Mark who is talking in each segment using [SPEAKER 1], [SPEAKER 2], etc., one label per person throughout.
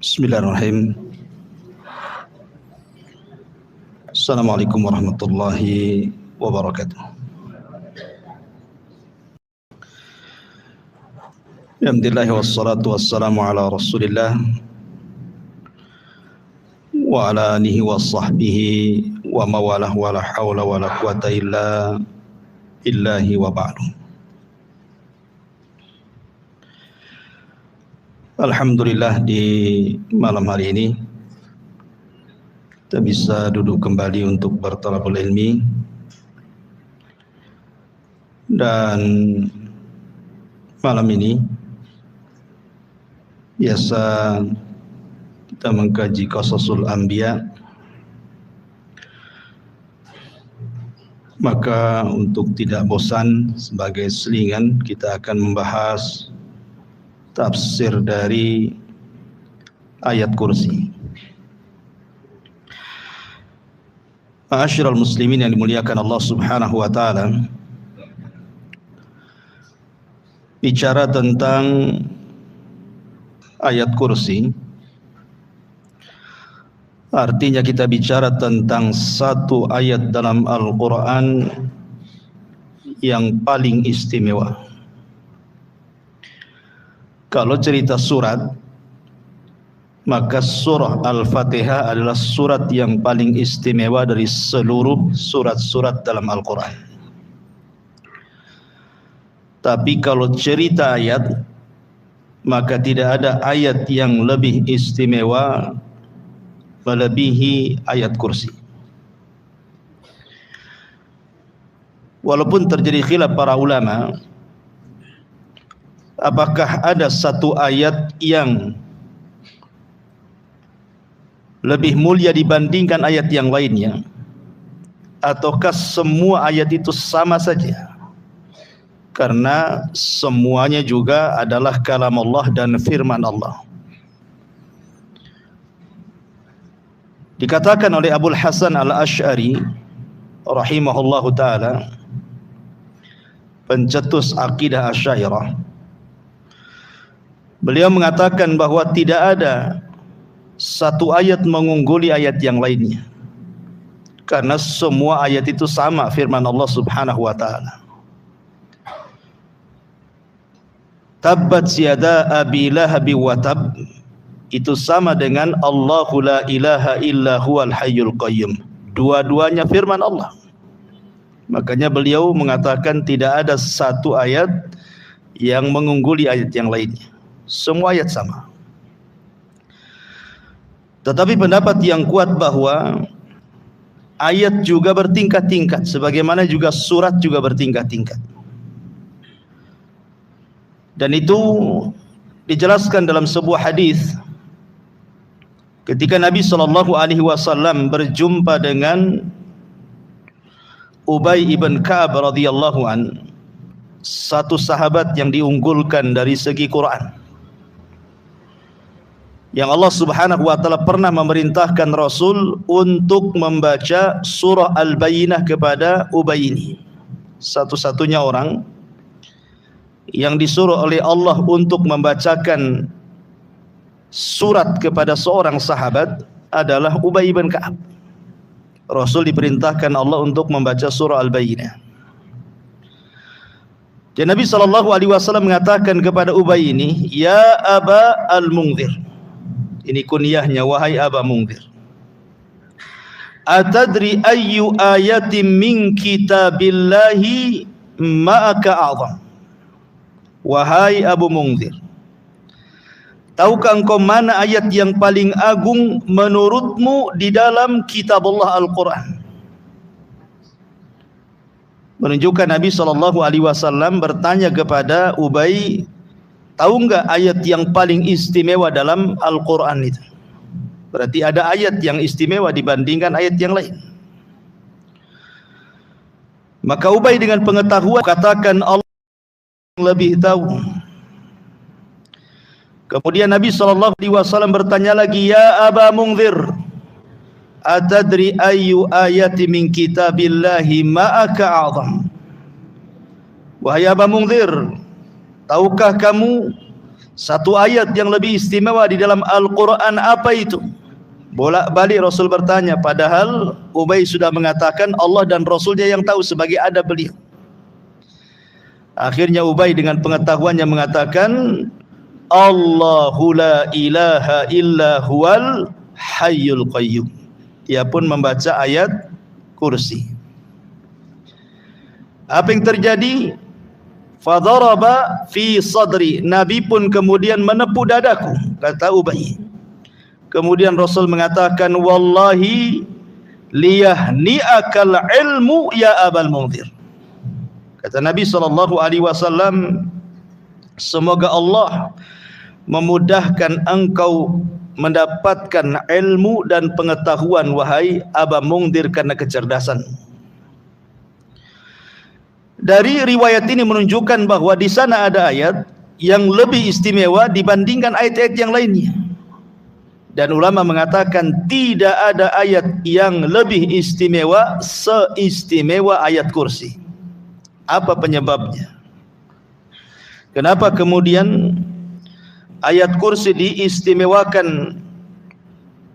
[SPEAKER 1] Bismillahirrahmanirrahim. Assalamualaikum warahmatullahi wabarakatuh. Alhamdulillah wassalatu wassalamu ala Rasulillah wa ala alihi wa sahbihi wa mawalah wa la hawla wa la quwata illa billahi wa ba'du. Alhamdulillah, di malam hari ini kita bisa duduk kembali untuk berthalabul ilmi, dan malam ini biasa kita mengkaji Qasasul Anbiya. Maka untuk tidak bosan, sebagai selingan kita akan membahas tafsir dari ayat kursi. Ma'asyiral muslimin yang dimuliakan Allah Subhanahu wa taala, bicara tentang ayat kursi artinya kita bicara tentang satu ayat dalam Al-Quran yang paling istimewa. Kalau cerita surat, maka surah Al-Fatihah adalah surat yang paling istimewa dari seluruh surat-surat dalam Al-Quran. Tapi kalau cerita ayat, maka tidak ada ayat yang lebih istimewa melebihi ayat kursi. Walaupun terjadi khilaf para ulama, apakah ada satu ayat yang lebih mulia dibandingkan ayat yang lainnya, ataukah semua ayat itu sama saja? Karena semuanya juga adalah kalam Allah dan firman Allah. Dikatakan oleh Abul Hasan Al-Asy'ari rahimahullahu ta'ala, pencetus akidah Asy'ariyah, beliau mengatakan bahwa tidak ada satu ayat mengungguli ayat yang lainnya, karena semua ayat itu sama firman Allah Subhanahu wa taala. Tabbat yada abi lahab wa tab, itu sama dengan Allahu la ilaha illa huwal hayyul qayyum. Dua-duanya firman Allah. Makanya beliau mengatakan tidak ada satu ayat yang mengungguli ayat yang lainnya. Semua ayat sama. Tetapi pendapat yang kuat bahwa ayat juga bertingkat-tingkat, sebagaimana juga surat juga bertingkat-tingkat. Dan itu dijelaskan dalam sebuah hadis ketika Nabi SAW berjumpa dengan Ubay ibn Ka'ab radhiyallahu an, satu sahabat yang diunggulkan dari segi Quran, yang Allah Subhanahu wa taala pernah memerintahkan Rasul untuk membaca surah Al-Bayyinah kepada Ubay ini. Satu-satunya orang yang disuruh oleh Allah untuk membacakan surat kepada seorang sahabat adalah Ubay bin Ka'ab. Rasul diperintahkan Allah untuk membaca surah Al-Bayyinah. Dan Nabi SAW mengatakan kepada Ubay ini, "Ya Aba Al-Mungzir." Ini kunyahnya, wahai Aba Mungzir. "Atadri ayyu ayatin min kitabillahi ma'aka a'zam." Wahai Abu Mungzir, tahukah engkau mana ayat yang paling agung menurutmu di dalam kitab Allah Al-Quran? Menunjukkan Nabi SAW bertanya kepada Ubay, tahu enggak ayat yang paling istimewa dalam Al-Quran itu? Berarti ada ayat yang istimewa dibandingkan ayat yang lain. Maka Ubay dengan pengetahuan katakan, Allah lebih tahu. Kemudian Nabi SAW bertanya lagi, "Ya Aba Mungzir, atadri ayyu ayati min kitabillahi ma'aka a'zam?" Wahai Aba Mungzir, tahukah kamu Satu ayat yang lebih istimewa di dalam Al-Quran, apa itu? Bolak-balik Rasul bertanya, padahal Ubay sudah mengatakan Allah dan Rasulnya yang tahu sebagai adab beliau. Akhirnya Ubay dengan pengetahuannya mengatakan, Allahu la ilaha illa huwal hayyul qayyum. Dia pun membaca ayat kursi. Apa yang terjadi? Fadaraba fi sadri. Nabi pun kemudian menepuk dadaku, kata Ubay. Kemudian Rasul mengatakan, wallahi liyahni'akal ilmu ya Abal Mundhir. Kata Nabi SAW, semoga Allah memudahkan engkau mendapatkan ilmu dan pengetahuan, wahai Aba Mundhir, karena kecerdasan. Dari riwayat ini menunjukkan bahwa di sana ada ayat yang lebih istimewa dibandingkan ayat-ayat yang lainnya. Dan ulama mengatakan tidak ada ayat yang lebih istimewa seistimewa ayat kursi. Apa penyebabnya? Kenapa kemudian ayat kursi diistimewakan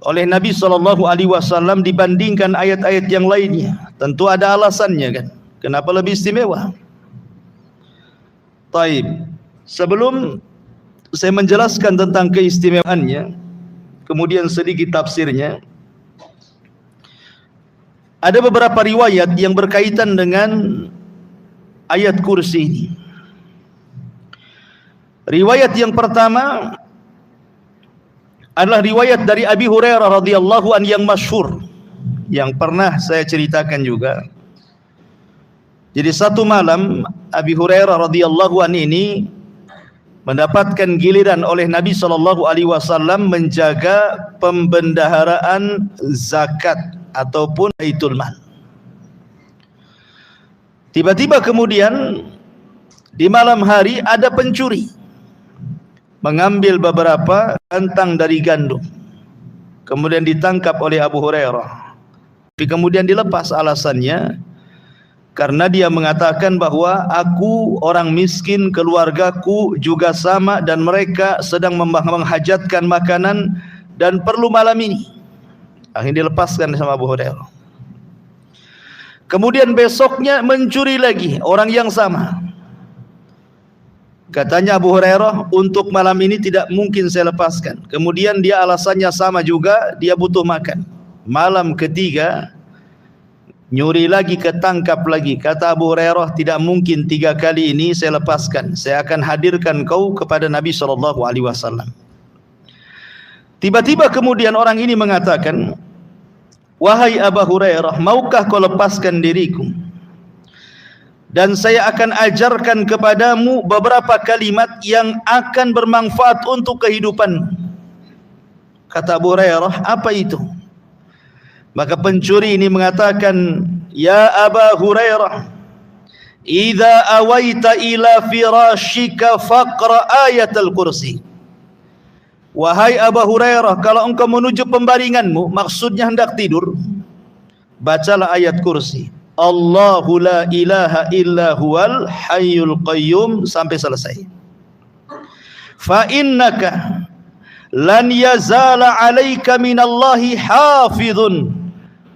[SPEAKER 1] oleh Nabi SAW dibandingkan ayat-ayat yang lainnya? Tentu ada alasannya kan. Kenapa lebih istimewa? Taib. Sebelum saya menjelaskan tentang keistimewaannya, kemudian sedikit tafsirnya, ada beberapa riwayat yang berkaitan dengan ayat kursi ini. Riwayat yang pertama adalah riwayat dari Abi Hurairah radhiyallahu anhu yang masyhur, yang pernah saya ceritakan juga. Jadi satu malam Abi Hurairah radhiyallahu anhu ini mendapatkan giliran oleh Nabi SAW menjaga pembendaharaan zakat ataupun baitul mal. Tiba-tiba kemudian di malam hari ada pencuri mengambil beberapa kantang dari gandum, kemudian ditangkap oleh Abu Hurairah. Tapi kemudian dilepas, alasannya karena dia mengatakan bahwa aku orang miskin, keluargaku juga sama, dan mereka sedang menghajatkan makanan dan perlu malam ini. Akhirnya dilepaskan sama Abu Hurairah. Kemudian besoknya mencuri lagi orang yang sama. Katanya Abu Hurairah, untuk malam ini tidak mungkin saya lepaskan. Kemudian dia alasannya sama juga, dia butuh makan. Malam ketiga nyuri lagi, ketangkap lagi. Kata Abu Hurairah, tidak mungkin 3 kali ini saya lepaskan. Saya akan hadirkan kau kepada Nabi SAW. Tiba-tiba kemudian orang ini mengatakan, wahai Abu Hurairah, maukah kau lepaskan diriku? Dan saya akan ajarkan kepadamu beberapa kalimat yang akan bermanfaat untuk kehidupan. Kata Abu Hurairah, apa itu? Maka pencuri ini mengatakan, ya Aba Hurairah, idza awaita ila firashika faqra ayatul kursi. Wahai Abu Hurairah, kalau engkau menuju pembaringanmu, maksudnya hendak tidur, bacalah ayat kursi. Allahu la ilaha illa huwal hayyul qayyum sampai selesai. Fa innaka lan yazala 'alaika minallahi hafizun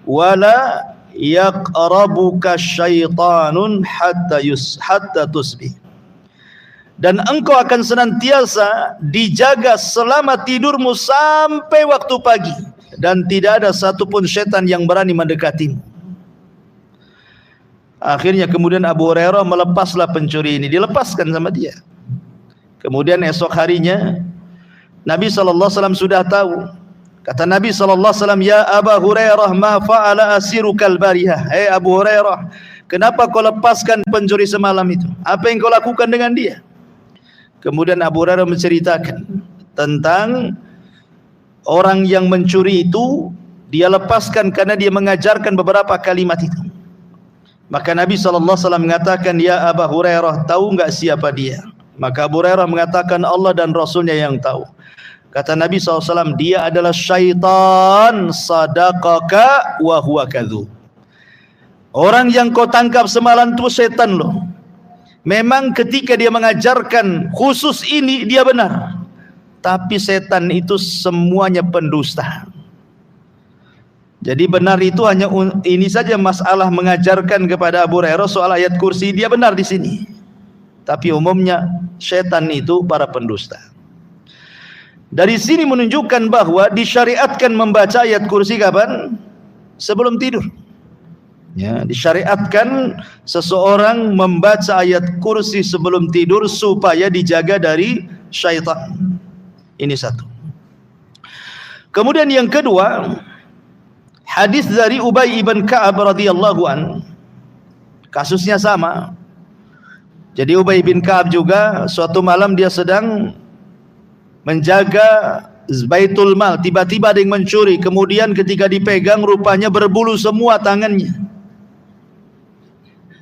[SPEAKER 1] wala yaqrabuka syaitanun hatta tusbih. Dan engkau akan senantiasa dijaga selama tidurmu sampai waktu pagi, dan tidak ada satupun syaitan yang berani mendekatimu. Akhirnya kemudian Abu Hurairah melepaslah pencuri ini, dilepaskan sama dia. Kemudian esok harinya Nabi SAW sudah tahu. Kata Nabi SAW, ya Abu Hurairah, ma fa'ala asirukal barihah. Hei Abu Hurairah, kenapa kau lepaskan pencuri semalam itu? Apa yang kau lakukan dengan dia? Kemudian Abu Hurairah menceritakan tentang orang yang mencuri itu, dia lepaskan karena dia mengajarkan beberapa kalimat itu. Maka Nabi SAW mengatakan, ya Abu Hurairah, tahu enggak siapa dia? Maka Abu Hurairah mengatakan, Allah dan Rasulnya yang tahu. Kata Nabi SAW, dia adalah syaitan sadaqaka wa huwa kadzub. Orang yang kau tangkap semalam itu setan loh. Memang ketika dia mengajarkan khusus ini dia benar, tapi setan itu semuanya pendusta. Jadi benar itu hanya ini saja, masalah mengajarkan kepada Abu Hurairah soal ayat kursi, dia benar di sini. Tapi umumnya setan itu para pendusta. Dari sini menunjukkan bahwa disyariatkan membaca ayat kursi kapan? Sebelum tidur. Ya, disyariatkan seseorang membaca ayat kursi sebelum tidur supaya dijaga dari syaitan. Ini satu. Kemudian yang kedua, hadis dari Ubay ibn Ka'ab radhiyallahu an. Kasusnya sama. Jadi Ubay bin Ka'ab juga suatu malam dia sedang menjaga Baitul Mal, tiba-tiba ada yang mencuri, kemudian ketika dipegang rupanya berbulu semua tangannya.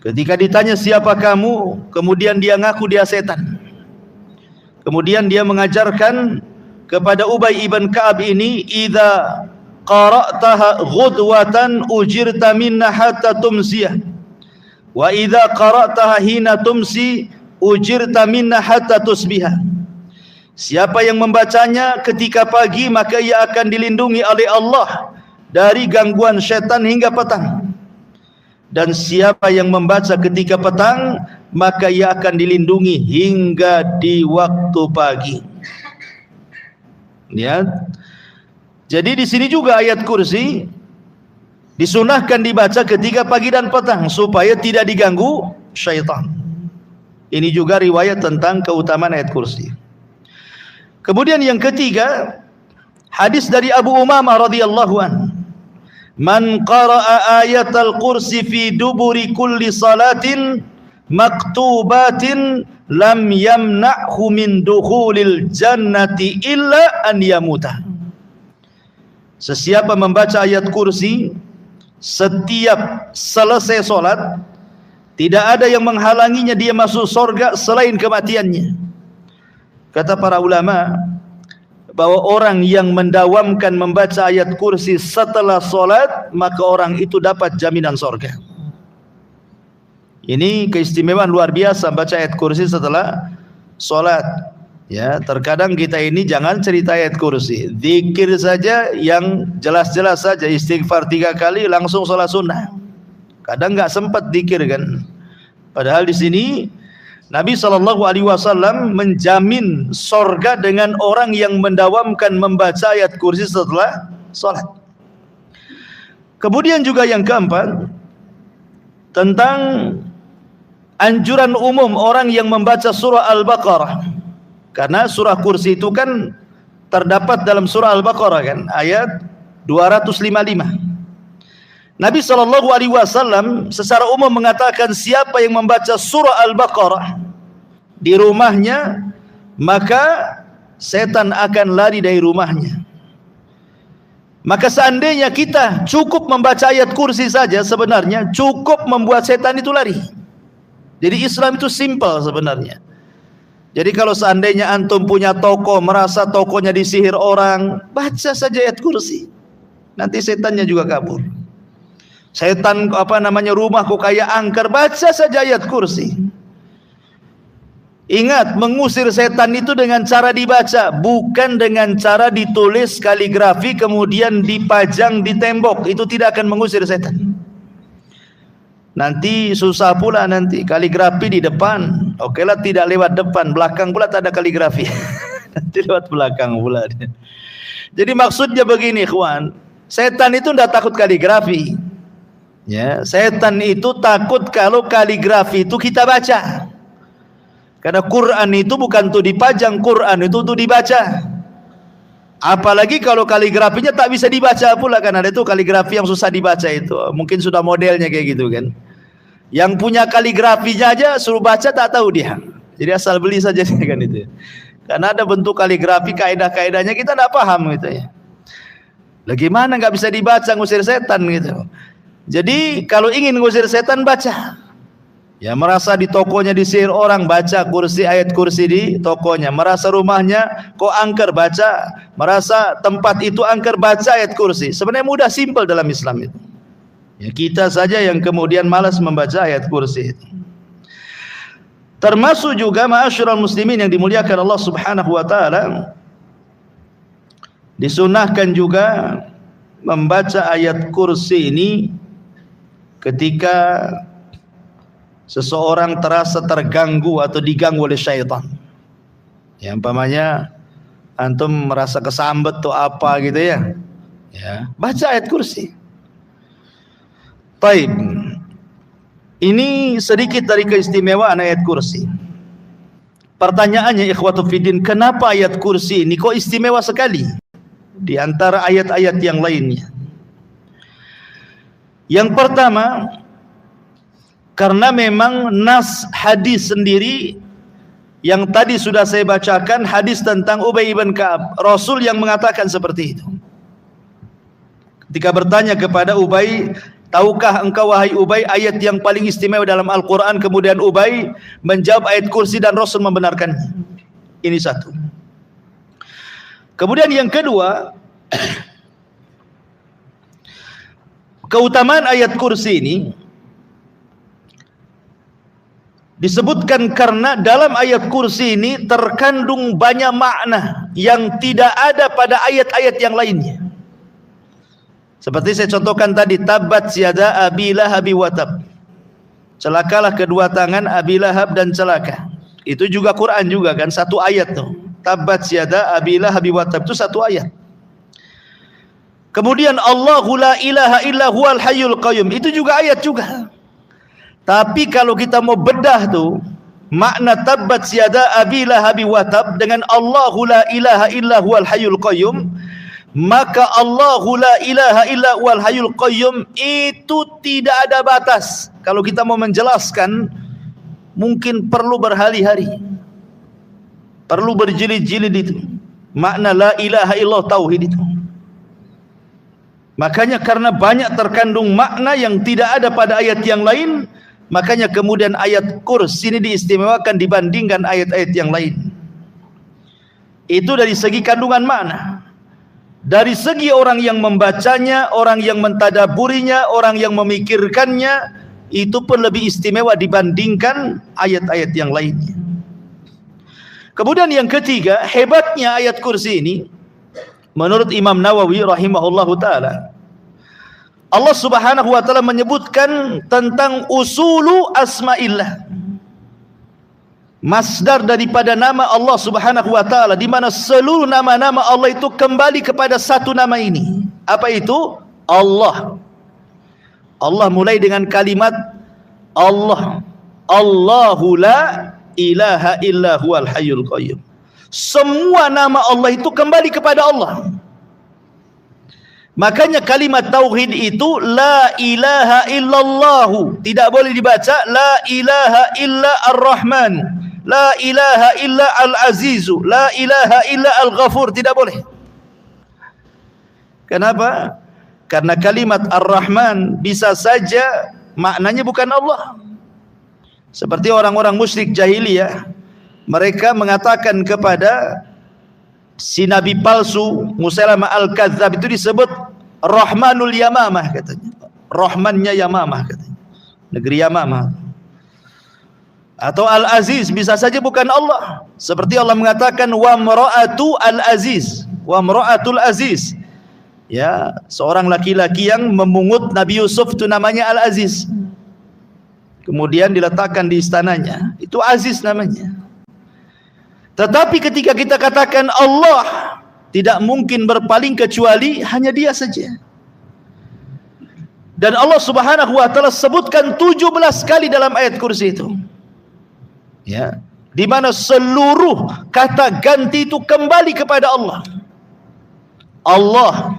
[SPEAKER 1] Ketika ditanya siapa kamu, kemudian dia ngaku dia setan. Kemudian dia mengajarkan kepada Ubay ibn Ka'ab ini, idza qara'taha ghudwatan ujirta minna hatta tumsiyah, wa idza qara'taha hina tumsi ujirta minna hatta tusbihah. Siapa yang membacanya ketika pagi maka ia akan dilindungi oleh Allah dari gangguan syaitan hingga petang. Dan siapa yang membaca ketika petang maka ia akan dilindungi hingga di waktu pagi. Ya. Jadi di sini juga ayat kursi disunahkan dibaca ketika pagi dan petang supaya tidak diganggu syaitan. Ini juga riwayat tentang keutamaan ayat kursi. Kemudian yang ketiga, hadis dari Abu Umamah radhiyallahu an. Man qara'a ayatal kursi fi duburi kulli salatin maktubatin lam yamna'hu min dukhulil jannati illa an yamuta. Sesiapa membaca ayat kursi setiap selesai solat, tidak ada yang menghalanginya dia masuk surga selain kematiannya. Kata para ulama bahwa orang yang mendawamkan membaca ayat kursi setelah solat, maka orang itu dapat jaminan surga. Ini keistimewaan luar biasa baca ayat kursi setelah solat. Ya, terkadang kita ini jangan cerita ayat kursi, zikir saja yang jelas-jelas saja, istighfar 3 kali langsung sholat sunnah. Kadang nggak sempat zikir kan. Padahal di sini Nabi SAW menjamin sorga dengan orang yang mendawamkan membaca ayat kursi setelah sholat. Kemudian juga yang keempat, tentang anjuran umum orang yang membaca surah Al-Baqarah. Karena surah kursi itu kan terdapat dalam surah Al-Baqarah kan, ayat 255. Nabi SAW secara umum mengatakan siapa yang membaca surah Al-Baqarah di rumahnya, maka setan akan lari dari rumahnya. Maka seandainya kita cukup membaca ayat kursi saja, sebenarnya cukup membuat setan itu lari. Jadi Islam itu simple sebenarnya. Jadi kalau seandainya antum punya toko, merasa tokonya disihir orang, baca saja ayat kursi. Nanti setannya juga kabur. Setan rumah kok kayak angker, baca saja ayat kursi. Ingat, mengusir setan itu dengan cara dibaca, bukan dengan cara ditulis kaligrafi kemudian dipajang di tembok. Itu tidak akan mengusir setan. Nanti susah pula nanti kaligrafi di depan. Oke lah, tidak lewat depan, belakang pula tak ada kaligrafi. Nanti lewat belakang pula. Jadi maksudnya begini, ikhwan, setan itu tidak takut kaligrafi. Ya, setan itu takut kalau kaligrafi itu kita baca. Karena Quran itu bukan untuk dipajang, Quran itu untuk dibaca. Apalagi kalau kaligrafinya tak bisa dibaca pula, kan ada itu kaligrafi yang susah dibaca itu. Mungkin sudah modelnya kayak gitu kan. Yang punya kaligrafinya aja suruh baca tak tahu dia. Jadi asal beli saja kan itu. Karena ada bentuk kaligrafi, kaidah-kaidahnya kita tidak paham gitu ya. Lah gimana nggak bisa dibaca, ngusir setan gitu. Jadi kalau ingin ngusir setan, baca. Ya, merasa di tokonya disihir orang, baca kursi, ayat kursi di tokonya. Merasa rumahnya kok angker, baca. Merasa tempat itu angker, baca ayat kursi. Sebenarnya mudah, simpel dalam Islam itu. Ya, kita saja yang kemudian malas membaca ayat kursi itu. Termasuk juga ma'asyiral muslimin yang dimuliakan Allah Subhanahu wa taala, disunahkan juga membaca ayat kursi ini ketika seseorang terasa terganggu atau diganggu oleh syaitan. Ya, umpamanya antum merasa kesambet atau apa gitu ya. Ya, baca ayat kursi. Baik. Ini sedikit dari keistimewaan ayat kursi. Pertanyaannya ikhwatu fiddin, kenapa ayat kursi ini kok istimewa sekali di antara ayat-ayat yang lainnya? Yang pertama, karena memang nas hadis sendiri yang tadi sudah saya bacakan, hadis tentang Ubay bin Ka'ab, Rasul yang mengatakan seperti itu. Ketika bertanya kepada Ubay, tahukah engkau wahai Ubay ayat yang paling istimewa dalam Al-Quran? Kemudian Ubay menjawab ayat kursi dan Rasul membenarkannya. Ini satu. Kemudian yang kedua, keutamaan ayat kursi ini disebutkan karena dalam ayat kursi ini terkandung banyak makna yang tidak ada pada ayat-ayat yang lainnya. Seperti saya contohkan tadi, tabat yada abi lahab wa tab. Celakalah kedua tangan Abi Lahab dan celaka. Itu juga Quran juga kan, satu ayat tuh. Tabat yada abi lahab wa tab, itu satu ayat. Kemudian Allahu la ilaha illa huwal hayyul qayyum, itu juga ayat juga. Tapi kalau kita mau bedah tuh makna tabat yada abi lahab wa tab dengan Allahu la ilaha illa huwal hayyul qayyum, maka Allahu la ilaha illa huwal hayyul qayyum itu tidak ada batas. Kalau kita mau menjelaskan mungkin perlu berhari-hari, perlu berjilid-jilid itu makna la ilaha illallah, tauhid itu. Makanya karena banyak terkandung makna yang tidak ada pada ayat yang lain, makanya kemudian ayat kursi ini diistimewakan dibandingkan ayat-ayat yang lain. Itu dari segi kandungan makna. Dari segi orang yang membacanya, orang yang mentadaburinya, orang yang memikirkannya, itu pun lebih istimewa dibandingkan ayat-ayat yang lainnya. Kemudian yang ketiga, hebatnya ayat kursi ini, menurut Imam Nawawi rahimahullahu ta'ala, Allah subhanahu wa ta'ala menyebutkan tentang usulu asma'illah, masdar daripada nama Allah subhanahu wa ta'ala, di mana seluruh nama-nama Allah itu kembali kepada satu nama ini. Apa itu? Allah. Allah mulai dengan kalimat Allah. Allahu la ilaha illa huwal hayyul qayyum. Semua nama Allah itu kembali kepada Allah. Makanya kalimat tauhid itu la ilaha illallahu, tidak boleh dibaca la ilaha illa ar-Rahman, la ilaha illa al-Azizu, la ilaha illa al-Ghafur, tidak boleh. Kenapa? Karena kalimat ar-Rahman bisa saja maknanya bukan Allah. Seperti orang-orang musyrik jahiliyah, mereka mengatakan kepada si nabi palsu Musailamah al-Kadzdzab itu disebut Rahmanul Yamamah katanya. Rahmannya Yamamah katanya. Negeri Yamamah. Atau Al-Aziz bisa saja bukan Allah. Seperti Allah mengatakan wa mra'atu al-Aziz, wa mra'atul Aziz. Ya, seorang laki-laki yang memungut Nabi Yusuf itu namanya Al-Aziz. Kemudian diletakkan di istananya. Itu Aziz namanya. Tetapi ketika kita katakan Allah, tidak mungkin berpaling kecuali hanya Dia saja. Dan Allah subhanahu wa ta'ala sebutkan 17 kali dalam ayat kursi itu. Ya, di mana seluruh kata ganti itu kembali kepada Allah. Allah,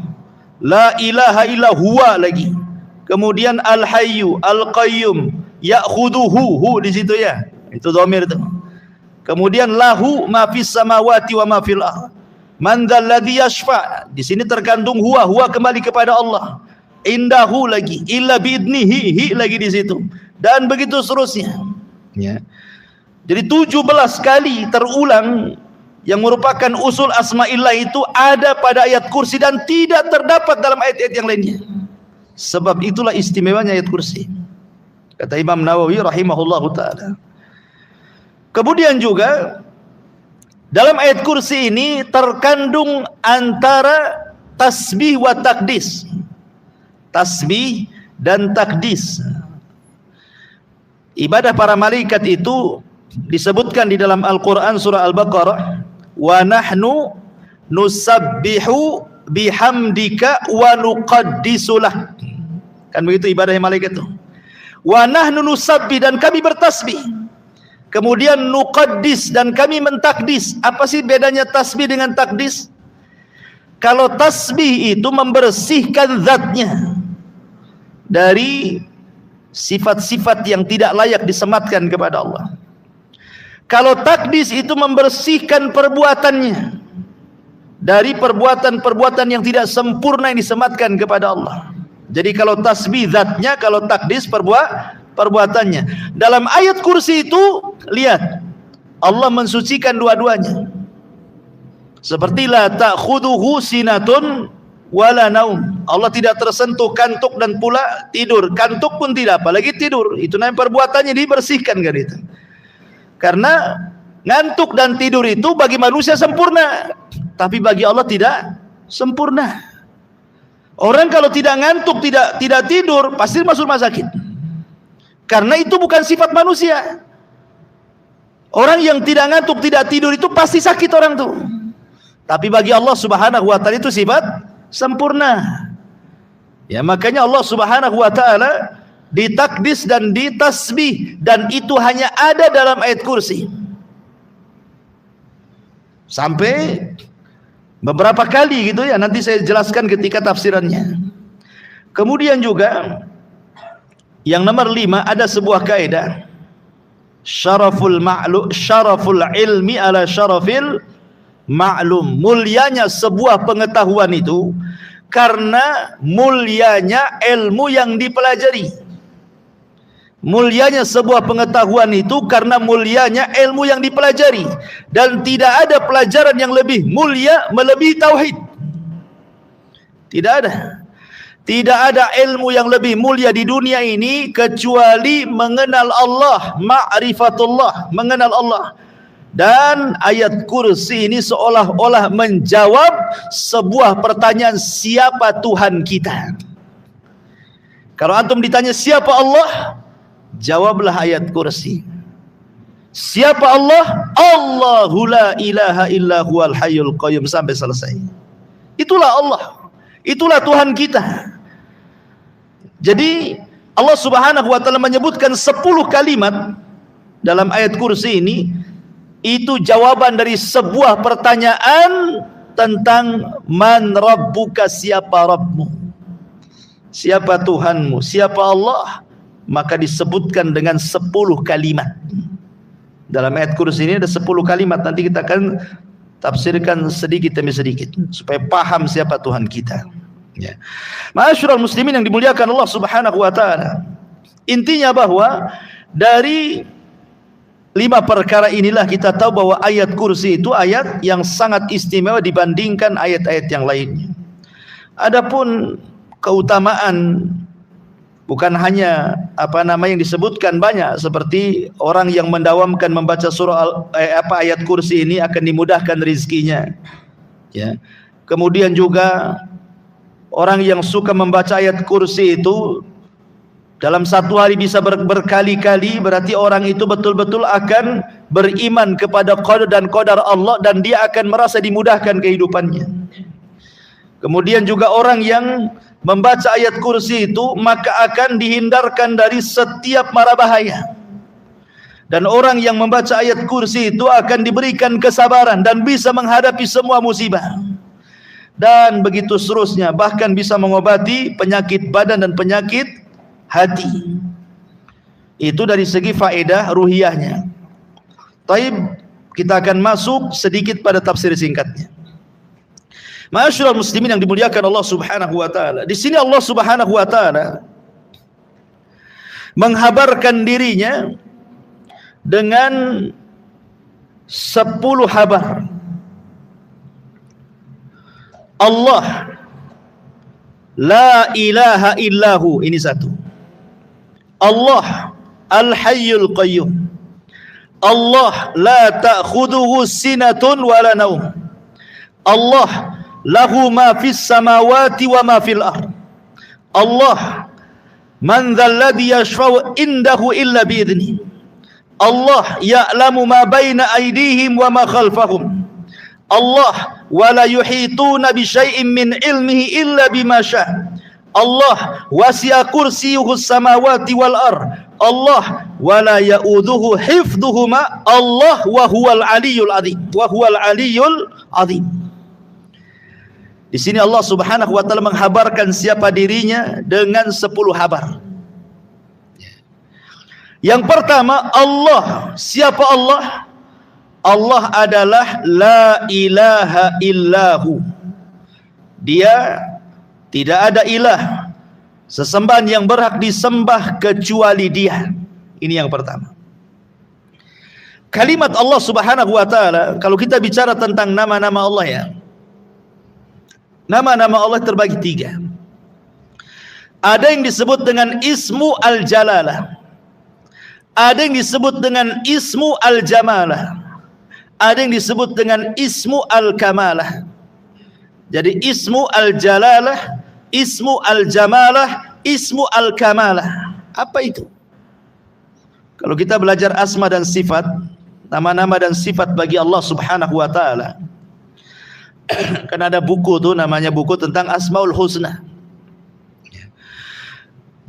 [SPEAKER 1] la ilaha illa huwa lagi. Kemudian al-hayyu, al-qayyum, ya'khuduhu, di situ ya. Itu dhamir itu. Kemudian lahu ma fis samawati wa ma fil ardh. Man dzalladzi yashfa'. Di sini terkandung huwa, huwa kembali kepada Allah. Indahu lagi, illa biidnihi, hi lagi di situ. Dan begitu seterusnya. Ya. Jadi 17 kali terulang yang merupakan usul asma'illah itu ada pada ayat kursi dan tidak terdapat dalam ayat-ayat yang lainnya. Sebab itulah istimewanya ayat kursi. Kata Imam Nawawi rahimahullahu ta'ala. Kemudian juga dalam ayat kursi ini terkandung antara tasbih wa takdis. Tasbih dan takdis. Ibadah para malaikat itu disebutkan di dalam Al-Quran surah Al-Baqarah, wa nahnu nusabbihu bihamdika wa nuqaddisulah. Kan begitu ibadah malaikat itu. Wa nahnu nusabbih, dan kami bertasbih. Kemudian nuqaddis, dan kami mentakdis. Apa sih bedanya tasbih dengan takdis? Kalau tasbih itu membersihkan zatnya dari sifat-sifat yang tidak layak disematkan kepada Allah. Kalau takdis itu membersihkan perbuatannya dari perbuatan-perbuatan yang tidak sempurna yang disematkan kepada Allah. Jadi kalau tasbih zatnya, kalau takdis perbuatannya. Dalam ayat kursi itu, lihat, Allah mensucikan dua-duanya. Seperti la ta'khuduhu sinatun wala naum. Allah tidak tersentuh kantuk dan pula tidur. Kantuk pun tidak, apalagi tidur. Itu namanya perbuatannya dibersihkan kan itu. Karena ngantuk dan tidur itu bagi manusia sempurna, tapi bagi Allah tidak sempurna. Orang kalau tidak ngantuk, tidak tidur, pasti masuk rumah sakit. Karena itu bukan sifat manusia. Orang yang tidak ngantuk, tidak tidur itu pasti sakit orang tuh. Tapi bagi Allah Subhanahu wa taala itu sifat sempurna. Ya, makanya Allah Subhanahu wa taala ditakdis dan ditasbih, dan itu hanya ada dalam ayat kursi. Sampai beberapa kali gitu ya, nanti saya jelaskan ketika tafsirannya. Kemudian juga yang nomor 5, ada sebuah kaidah, syaraful ilmi ala syarafil ma'lum. Mulianya sebuah pengetahuan itu karena mulianya ilmu yang dipelajari. Mulianya sebuah pengetahuan itu karena mulianya ilmu yang dipelajari, dan tidak ada pelajaran yang lebih mulia melebihi tauhid. Tidak ada ilmu yang lebih mulia di dunia ini kecuali mengenal Allah, ma'rifatullah, mengenal Allah. Dan ayat kursi ini seolah-olah menjawab sebuah pertanyaan, siapa Tuhan kita? Kalau antum ditanya siapa Allah, jawablah ayat kursi. Siapa Allah? Allahu la ilaha illa huwal hayyul qayyum, sampai selesai. Itulah Allah, itulah Tuhan kita. Jadi Allah Subhanahu wa taala menyebutkan 10 kalimat dalam ayat kursi ini. Itu jawaban dari sebuah pertanyaan tentang man rabbuka, siapa Rabbmu, siapa Tuhanmu, siapa Allah. Maka disebutkan dengan 10 kalimat. Dalam ayat kursi ini ada 10 kalimat. Nanti kita akan tafsirkan sedikit demi sedikit supaya paham siapa Tuhan kita. Ya. Ma'asyiral muslimin yang dimuliakan Allah Subhanahu wa taala. Intinya bahwa dari 5 perkara inilah kita tahu bahwa ayat kursi itu ayat yang sangat istimewa dibandingkan ayat-ayat yang lainnya. Adapun keutamaan, bukan hanya yang disebutkan banyak, seperti orang yang mendawamkan membaca surah ayat kursi ini akan dimudahkan rezekinya. Ya. Kemudian juga orang yang suka membaca ayat kursi itu dalam satu hari bisa berkali-kali, berarti orang itu betul-betul akan beriman kepada qadar dan qadar Allah, dan dia akan merasa dimudahkan kehidupannya. Kemudian juga orang yang membaca ayat kursi itu maka akan dihindarkan dari setiap mara bahaya. Dan orang yang membaca ayat kursi itu akan diberikan kesabaran dan bisa menghadapi semua musibah. Dan begitu seterusnya, bahkan bisa mengobati penyakit badan dan penyakit hati. Itu dari segi faedah ruhiyahnya. Taib, kita akan masuk sedikit pada tafsir singkatnya. Ma'asyiral muslimin yang dimuliakan Allah Subhanahu wa taala. Di sini Allah Subhanahu wa taala menghabarkan dirinya dengan 10 habar. Allah la ilaha illahu, ini satu. Allah Al-Hayyul Qayyum. Allah la ta'khudhuhu sinatun wala naum. Allah lahu ma fis samawati wa ma fil ard. Allah man dhal ladzi yashfa'u indahu illa bi idzni. Allah ya'lamu ma baina aydihim wa ma khalfahum. Allah wa la yuhituna bi syai'in min ilmihi illa bima syaa. Allah wasi'a kursiyyuhu samawati wal ard. Allah wala ya'udhuhu hifdhuhuma. Allah wa huwal aliyyul azim. Wa huwal aliyyul azim. Di sini Allah Subhanahu wa taala menghabarkan siapa dirinya dengan 10 habar. Yang pertama, Allah. Siapa Allah? Allah adalah la ilaha illahu. Dia tidak ada ilah sesembahan yang berhak disembah kecuali Dia. Ini yang pertama. Kalimat Allah Subhanahu wa taala, kalau kita bicara tentang nama-nama Allah ya, nama-nama Allah terbagi 3. Ada yang disebut dengan Ismu Al-Jalalah, ada yang disebut dengan Ismu Al-Jamalah, ada yang disebut dengan Ismu Al-Kamalah. Jadi Ismu Al-Jalalah, Ismu Al-Jamalah, Ismu Al-Kamalah. Apa itu? Kalau kita belajar asma dan sifat, nama-nama dan sifat bagi Allah Subhanahu wa taala, kan ada buku tuh namanya buku tentang Asmaul Husna.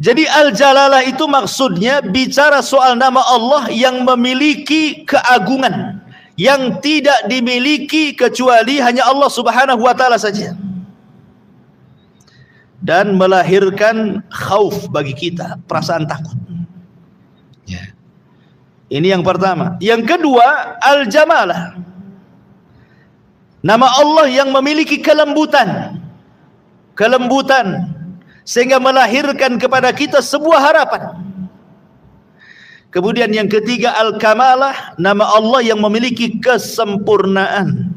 [SPEAKER 1] Jadi Al-Jalalah itu maksudnya bicara soal nama Allah yang memiliki keagungan yang tidak dimiliki kecuali hanya Allah Subhanahu wa taala saja, dan melahirkan khauf bagi kita, perasaan takut. Ini yang pertama. Yang kedua, Al-Jamalah, nama Allah yang memiliki kelembutan, sehingga melahirkan kepada kita sebuah harapan. Kemudian yang ketiga, Al-Kamalah, nama Allah yang memiliki kesempurnaan,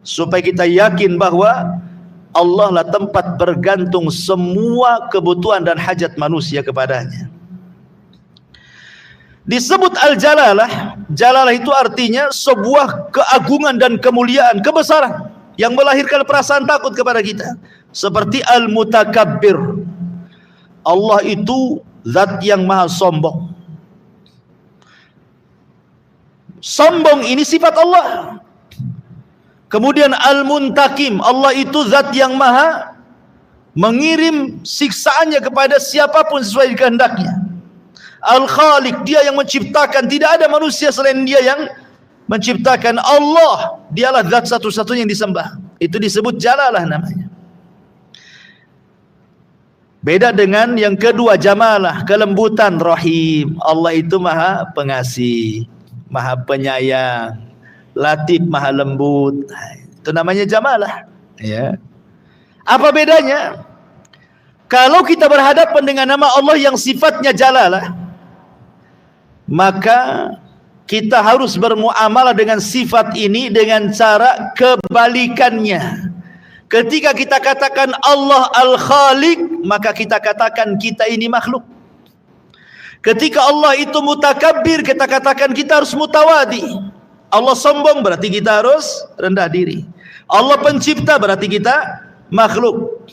[SPEAKER 1] supaya kita yakin bahwa Allah lah tempat bergantung semua kebutuhan dan hajat manusia kepadanya. Disebut Al-Jalalah, Jalalah itu artinya sebuah keagungan dan kemuliaan, kebesaran yang melahirkan perasaan takut kepada kita. Seperti Al-Mutakabbir, Allah itu zat yang maha sombong. Sombong ini sifat Allah. Kemudian Al-Muntakim, Allah itu zat yang maha mengirim siksaannya kepada siapapun sesuai kehendaknya. Al-Khaliq, Dia yang menciptakan, tidak ada manusia selain Dia yang menciptakan. Allah, Dialah zat satu-satunya yang disembah. Itu disebut Jalalah namanya. Beda dengan yang kedua, Jamalah, kelembutan, Rahim. Allah itu maha pengasih, maha penyayang, Latif, maha lembut. Itu namanya Jamalah. Ya. Apa bedanya? Kalau kita berhadapan dengan nama Allah yang sifatnya Jalalah, maka kita harus bermuamalah dengan sifat ini dengan cara kebalikannya. Ketika kita katakan Allah Al-Khaliq, maka kita katakan kita ini makhluk. Ketika Allah itu mutakabbir, kita katakan kita harus mutawadi. Allah sombong, berarti kita harus rendah diri. Allah pencipta, berarti kita makhluk.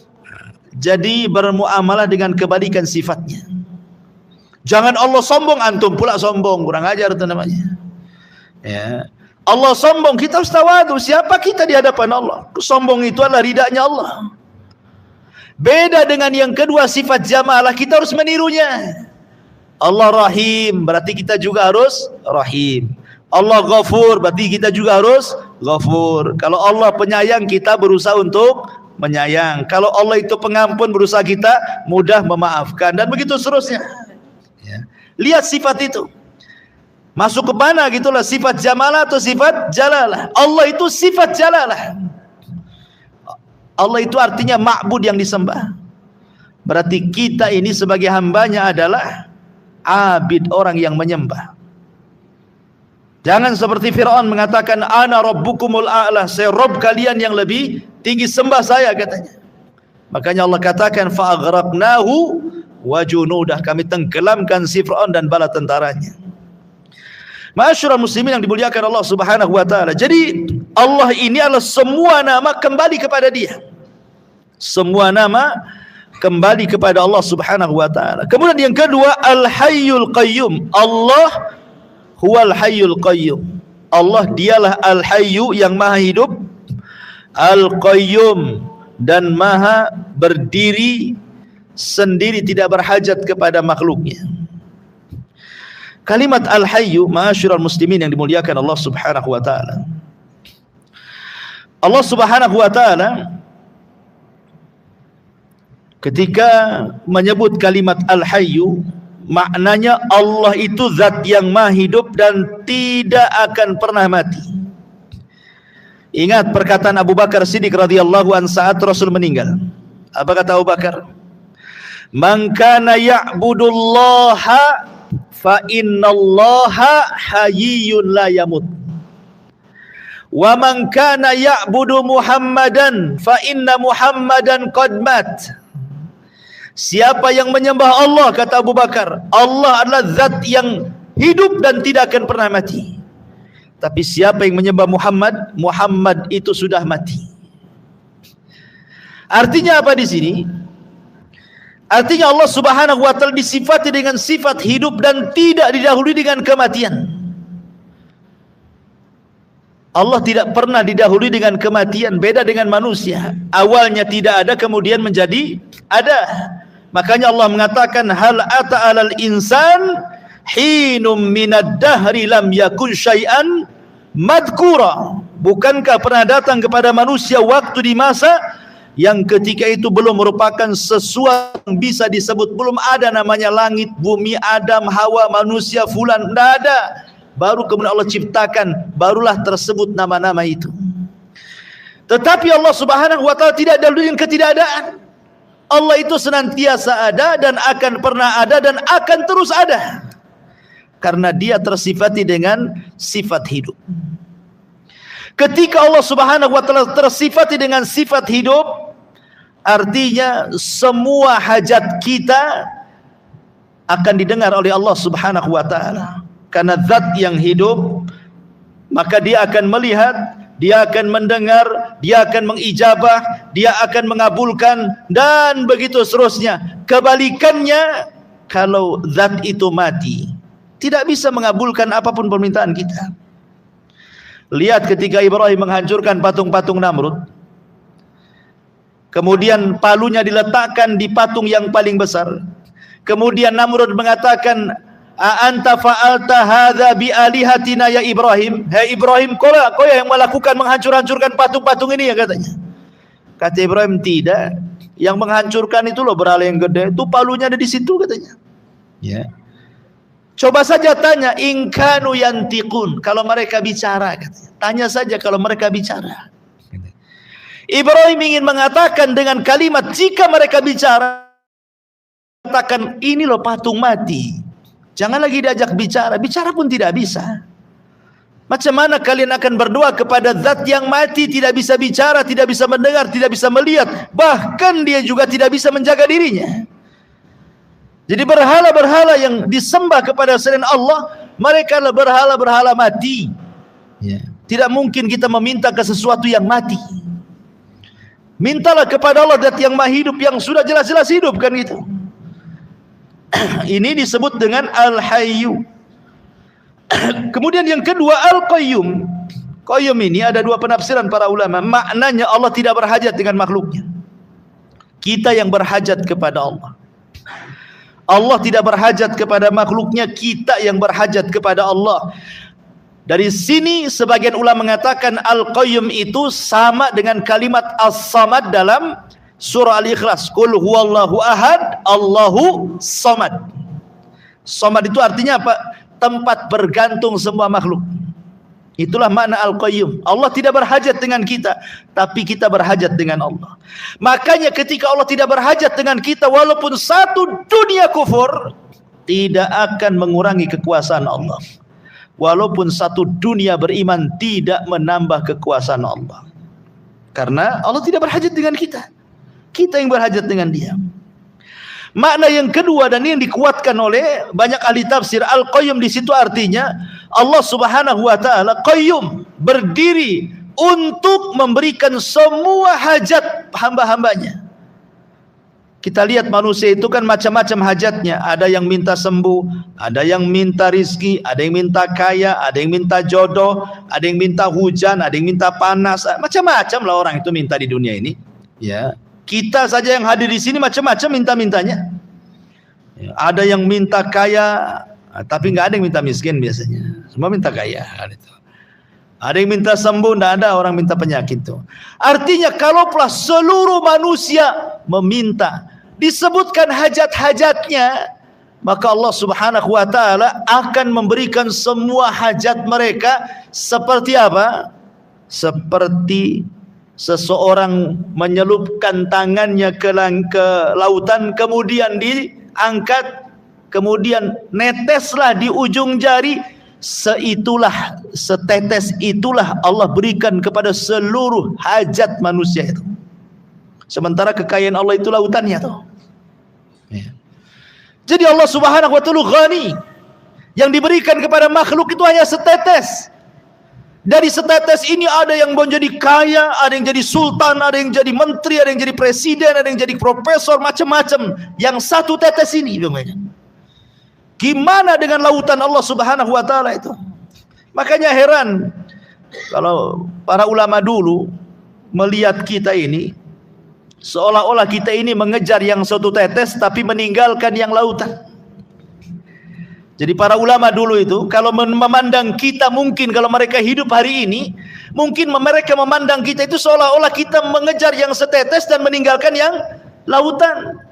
[SPEAKER 1] Jadi bermuamalah dengan kebalikan sifatnya. Jangan Allah sombong, antum pula sombong, kurang ajar itu namanya. Ya. Allah sombong, kita harus tawadu. Siapa kita di hadapan Allah? Sombong itu adalah ridanya Allah. Beda dengan yang kedua, sifat Jamalah, kita harus menirunya. Allah Rahim, berarti kita juga harus Rahim. Allah Ghafur, berarti kita juga harus Ghafur. Kalau Allah penyayang, kita berusaha untuk menyayang. Kalau Allah itu pengampun, berusaha kita mudah memaafkan, dan begitu seterusnya. Ya. Lihat sifat itu masuk ke mana gitulah, sifat Jamalah atau sifat Jalalah. Allah itu sifat Jalalah. Allah itu artinya ma'bud, yang disembah. Berarti kita ini sebagai hambanya adalah abid, orang yang menyembah. Jangan seperti Fir'aun mengatakan ana rabbukumul a'la, saya Rabb kalian yang lebih tinggi, sembah saya, katanya. Makanya Allah katakan fa'aghraqnahu wa junudah, kami tenggelamkan si Fir'aun dan bala tentaranya. Ma'asyiral muslimin yang dimuliakan Allah Subhanahu wa taala. Jadi Allah ini adalah semua nama kembali kepada Dia. Semua nama kembali kepada Allah Subhanahu wa taala. Kemudian yang kedua, Al-Hayyul Qayyum. Allah huwal Hayyul Qayyum. Allah dialah Al-Hayyu yang maha hidup, Al-Qayyum dan maha berdiri sendiri, tidak berhajat kepada makhluknya. Kalimat Al-Hayyu, ma'asyiral muslimin yang dimuliakan Allah Subhanahu wa taala. Allah Subhanahu wa taala ketika menyebut kalimat Al-Hayyu, maknanya Allah itu zat yang maha hidup dan tidak akan pernah mati. Ingat perkataan Abu Bakar Siddiq radhiyallahu anhu saat Rasul meninggal. Apa kata Abu Bakar? Man kana ya'budullaha fa innallaha hayyun la yamut. Wa man kana ya'budu Muhammadan fa inna Muhammadan qad mat. Siapa yang menyembah Allah, kata Abu Bakar, Allah adalah zat yang hidup dan tidak akan pernah mati. Tapi siapa yang menyembah Muhammad, Muhammad itu sudah mati. Artinya apa di sini? Artinya Allah Subhanahu wa taala disifati dengan sifat hidup dan tidak didahului dengan kematian. Allah tidak pernah didahului dengan kematian, beda dengan manusia. Awalnya tidak ada, kemudian menjadi ada. Makanya Allah mengatakan, hal ata 'alal insan hinum minad dahri lam yakun syai'an madhkura. Bukankah pernah datang kepada manusia waktu di masa yang ketika itu belum merupakan sesuatu yang bisa disebut, belum ada namanya langit, bumi, Adam, Hawa, manusia, fulan, tidak ada. Baru kemudian Allah ciptakan, barulah tersebut nama-nama itu. Tetapi Allah Subhanahu wa taala tidak ada dengan ketidakadaan. Allah itu senantiasa ada dan akan pernah ada dan akan terus ada. Karena Dia tersifati dengan sifat hidup. Ketika Allah Subhanahu wa taala tersifati dengan sifat hidup, artinya semua hajat kita akan didengar oleh Allah Subhanahu wa taala. Karena zat yang hidup, maka Dia akan melihat, Dia akan mendengar, Dia akan mengijabah, Dia akan mengabulkan, dan begitu seterusnya. Kebalikannya, kalau zat itu mati, tidak bisa mengabulkan apapun permintaan kita. Lihat ketika Ibrahim menghancurkan patung-patung Namrud, kemudian palunya diletakkan di patung yang paling besar. Kemudian Namrud mengatakan, anta fa'alta hadza bi alihatina ya Ibrahim. Hai Ibrahim, kau yang melakukan menghancur-hancurkan patung-patung ini ya, katanya. Kata Ibrahim, tidak. Yang menghancurkan itu loh berhala yang gede, itu palunya ada di situ, katanya. Ya. Coba saja tanya, in kanu yantiqun, kalau mereka bicara, katanya. Tanya saja kalau mereka bicara. Ibrahim ingin mengatakan dengan kalimat, jika mereka bicara, katakan ini loh patung mati. Jangan lagi diajak bicara, bicara pun tidak bisa. Macam mana kalian akan berdoa kepada zat yang mati, tidak bisa bicara, tidak bisa mendengar, tidak bisa melihat, bahkan dia juga tidak bisa menjaga dirinya. Jadi berhala-berhala yang disembah kepada selain Allah, mereka adalah berhala-berhala mati. Tidak mungkin kita meminta ke sesuatu yang mati. Mintalah kepada Allah zat yang maha hidup, yang sudah jelas-jelas hidup, kan gitu. Ini disebut dengan Al-Hayyu. Kemudian yang kedua, Al-Qayyum. Qayyum ini ada dua penafsiran para ulama. Maknanya Allah tidak berhajat dengan makhluknya. Kita yang berhajat kepada Allah. Allah tidak berhajat kepada makhluknya, kita yang berhajat kepada Allah. Dari sini sebagian ulama mengatakan Al-Qayyum itu sama dengan kalimat As-Samad dalam surah Al-Ikhlas. Qul huwallahu ahad, Allahu samad. Samad itu artinya apa? Tempat bergantung semua makhluk. Itulah makna Al-Qayyum. Allah tidak berhajat dengan kita, tapi kita berhajat dengan Allah. Makanya ketika Allah tidak berhajat dengan kita, walaupun satu dunia kufur, tidak akan mengurangi kekuasaan Allah. Walaupun satu dunia beriman, tidak menambah kekuasaan Allah. Karena Allah tidak berhajat dengan kita, kita yang berhajat dengan Dia. Makna yang kedua dan yang dikuatkan oleh banyak ahli tafsir, Al-Qayyum di situ artinya Allah Subhanahu wa taala qayyum, berdiri untuk memberikan semua hajat hamba-hambanya. Kita lihat manusia itu kan macam-macam hajatnya. Ada yang minta sembuh, ada yang minta rizki, ada yang minta kaya, ada yang minta jodoh, ada yang minta hujan, ada yang minta panas. Macam-macam lah orang itu minta di dunia ini. Ya, kita saja yang hadir di sini macam-macam minta-mintanya. Ya, ada yang minta kaya, tapi nggak ada yang minta miskin biasanya. Semua minta kaya. Ada yang minta sembuh, tidak ada orang minta penyakit itu. Artinya kalaulah seluruh manusia meminta, disebutkan hajat-hajatnya, maka Allah Subhanahu wa taala akan memberikan semua hajat mereka. Seperti apa? Seperti seseorang menyelupkan tangannya ke lautan, kemudian diangkat, kemudian neteslah di ujung jari. Setetes itulah Allah berikan kepada seluruh hajat manusia itu. Sementara kekayaan Allah itu lautannya tuh. Ya. Jadi Allah Subhanahu wa taala ghani. Yang diberikan kepada makhluk itu hanya setetes. Dari setetes ini ada yang menjadi kaya, ada yang jadi sultan, ada yang jadi menteri, ada yang jadi presiden, ada yang jadi profesor, macam-macam. Yang satu tetes ini, gimana dengan lautan Allah Subhanahu wa taala itu? Makanya heran kalau para ulama dulu melihat kita ini seolah-olah kita ini mengejar yang satu tetes tapi meninggalkan yang lautan. Jadi para ulama dulu itu kalau memandang kita, mungkin kalau mereka hidup hari ini, mungkin mereka memandang kita itu seolah-olah kita mengejar yang setetes dan meninggalkan yang lautan.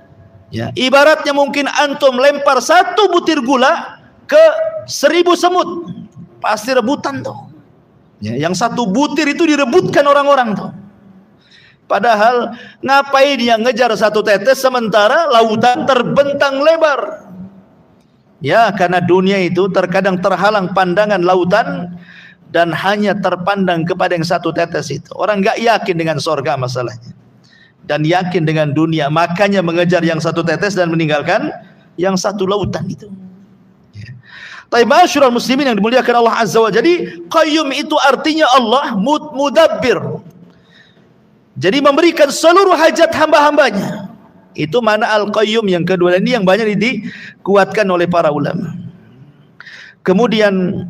[SPEAKER 1] Ya, ibaratnya mungkin antum lempar satu butir gula ke 1000 semut, pasti rebutan tuh. Ya, yang satu butir itu direbutkan orang-orang tuh. Padahal ngapain dia ngejar satu tetes sementara lautan terbentang lebar? Ya, karena dunia itu terkadang terhalang pandangan lautan dan hanya terpandang kepada yang satu tetes itu. Orang nggak yakin dengan surga masalahnya. Dan yakin dengan dunia, makanya mengejar yang satu tetes dan meninggalkan yang satu lautan itu. Tapi ma'asyiral muslimin yang dimuliakan Allah Azza wa Jalla, jadi qayyum itu artinya Allah mudabbir. Jadi memberikan seluruh hajat hamba-hambanya. Itu mana al-qayyum yang kedua, ini yang banyak dikuatkan oleh para ulama. Kemudian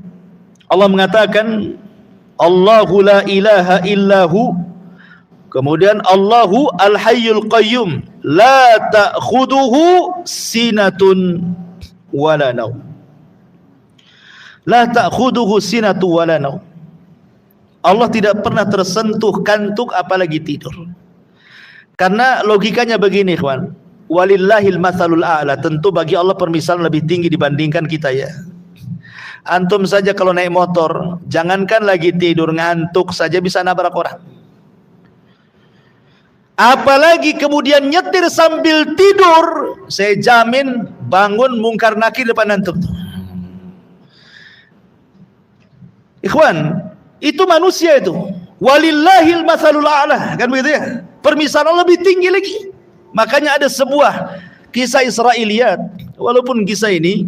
[SPEAKER 1] Allah mengatakan Allahu la ilaha illahu. Kemudian Allahu al-hayyul qayyum la ta'khuduhu sinatun wala naum. La ta'khuduhu sinatun wala naum. Allah tidak pernah tersentuh kantuk apalagi tidur. Karena logikanya begini, ikhwan. Walillahil matsalul a'la. Tentu bagi Allah permisalan lebih tinggi dibandingkan kita ya. Antum saja kalau naik motor, jangankan lagi tidur, ngantuk saja bisa nabrak orang. Apalagi kemudian nyetir sambil tidur, saya jamin bangun mungkar nakir depan antum. Ikhwan, itu manusia itu. Walillahil matsalul a'la, kan begitu ya? Permisalan lebih tinggi lagi. Makanya ada sebuah kisah Israiliyat, walaupun kisah ini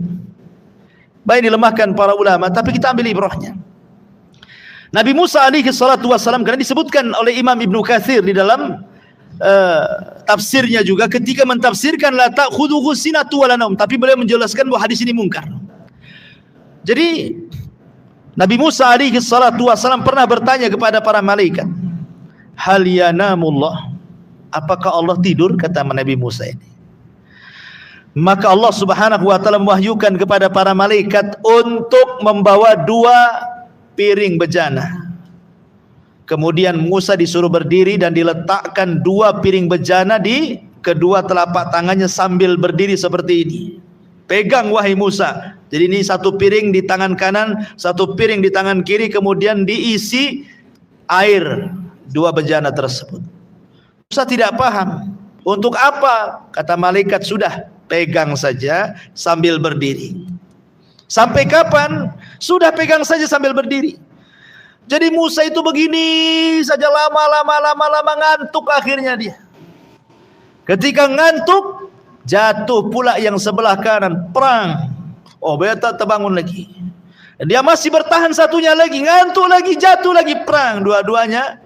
[SPEAKER 1] baik dilemahkan para ulama, tapi kita ambil ibrahnya. Nabi Musa alaihi salatu wassalam, karena disebutkan oleh Imam Ibnu Katsir di dalam tafsirnya juga ketika mentafsirkan la ta'khudhuhu sinatu wala naum, tapi beliau menjelaskan bahwa hadis ini mungkar. Jadi Nabi Musa alaihi salatu wasallam pernah bertanya kepada para malaikat, hal yanamullah, apakah Allah tidur? Kata Nabi Musa ini. Maka Allah Subhanahu wa taala mewahyukan kepada para malaikat untuk membawa 2 piring bejana. Kemudian Musa disuruh berdiri dan diletakkan 2 piring bejana di kedua telapak tangannya sambil berdiri seperti ini. Pegang wahai Musa. Jadi ini 1 piring di tangan kanan, 1 piring di tangan kiri, kemudian diisi air 2 bejana tersebut. Musa tidak paham. Untuk apa? Kata malaikat, sudah pegang saja sambil berdiri. Sampai kapan? Sudah pegang saja sambil berdiri. Jadi Musa itu begini saja lama ngantuk akhirnya dia. Ketika ngantuk, jatuh pula yang sebelah kanan, perang. Oh, beta terbangun lagi. Dia masih bertahan satunya lagi, ngantuk lagi, jatuh lagi, perang. Dua-duanya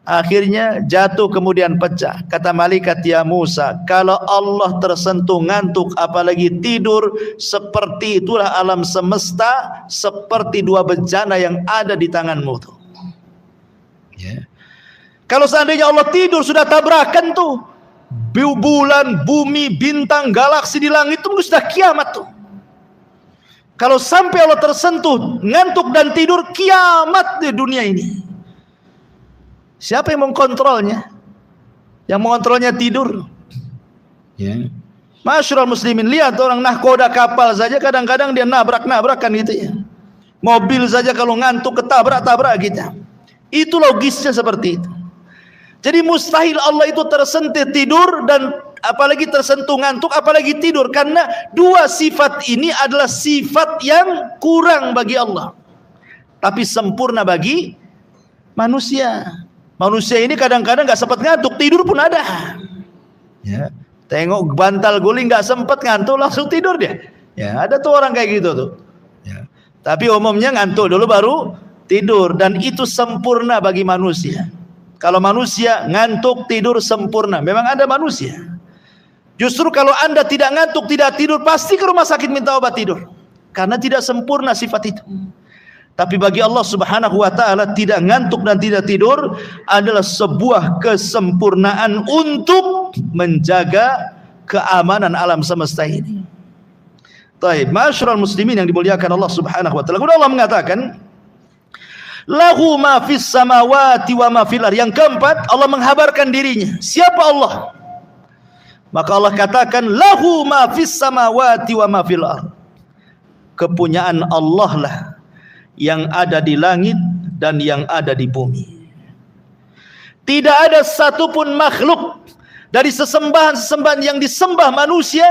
[SPEAKER 1] akhirnya jatuh kemudian pecah. Kata malaikat, ya Musa, kalau Allah tersentuh ngantuk apalagi tidur, seperti itulah alam semesta, seperti dua bencana yang ada di tanganmu tuh. Ya. Kalau seandainya Allah tidur sudah tabrakan tuh, bulan, bumi, bintang, galaksi di langit itu sudah kiamat tuh. Kalau sampai Allah tersentuh ngantuk dan tidur, kiamat di dunia ini. Siapa yang mengkontrolnya? Yang mengontrolnya tidur. Ya. Masyarul muslimin, lihat orang nahkoda kapal saja kadang-kadang dia nabrak-nabrakan gitu ya. Mobil saja kalau ngantuk ketabrak-tabrak gitu. Itu logisnya seperti itu. Jadi mustahil Allah itu tersentuh tidur dan apalagi tersentuh ngantuk apalagi tidur, karena dua sifat ini adalah sifat yang kurang bagi Allah tapi sempurna bagi manusia. Manusia ini kadang-kadang gak sempat ngantuk, tidur pun ada ya. Tengok bantal guling gak sempat ngantuk langsung tidur dia ya. Ada tuh orang kayak gitu tuh ya. Tapi umumnya ngantuk dulu baru tidur, dan itu sempurna bagi manusia. Kalau manusia ngantuk tidur sempurna, memang ada manusia. Justru kalau anda tidak ngantuk tidak tidur, pasti ke rumah sakit minta obat tidur, karena tidak sempurna sifat itu. Tapi bagi Allah subhanahu wa ta'ala, tidak ngantuk dan tidak tidur adalah sebuah kesempurnaan untuk menjaga keamanan alam semesta ini. Baik, masyarul muslimin yang dimuliakan Allah subhanahu wa ta'ala. Kemudian Allah mengatakan, lahu ma fis samawati wa ma fil ardh. Yang keempat, Allah menghabarkan dirinya. Siapa Allah? Maka Allah katakan, lahu ma fis samawati wa ma fil ardh. Kepunyaan Allah lah yang ada di langit dan yang ada di bumi. Tidak ada satupun makhluk dari sesembahan-sesembahan yang disembah manusia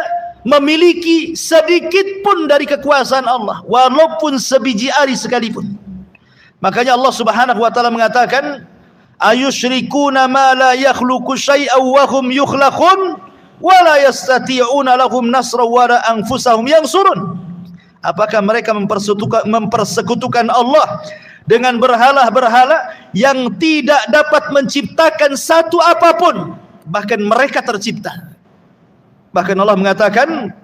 [SPEAKER 1] memiliki sedikit pun dari kekuasaan Allah, walaupun sebiji ari sekalipun. Makanya Allah subhanahu wa ta'ala mengatakan, ayusyrikuna ma la yakhluqu syai'an wa hum yukhlaqun wa la yastati'una lahum nasra wa la anfusahum yansurun. Apakah mereka mempersekutukan Allah dengan berhala-berhala yang tidak dapat menciptakan satu apapun, bahkan mereka tercipta. Bahkan Allah mengatakan,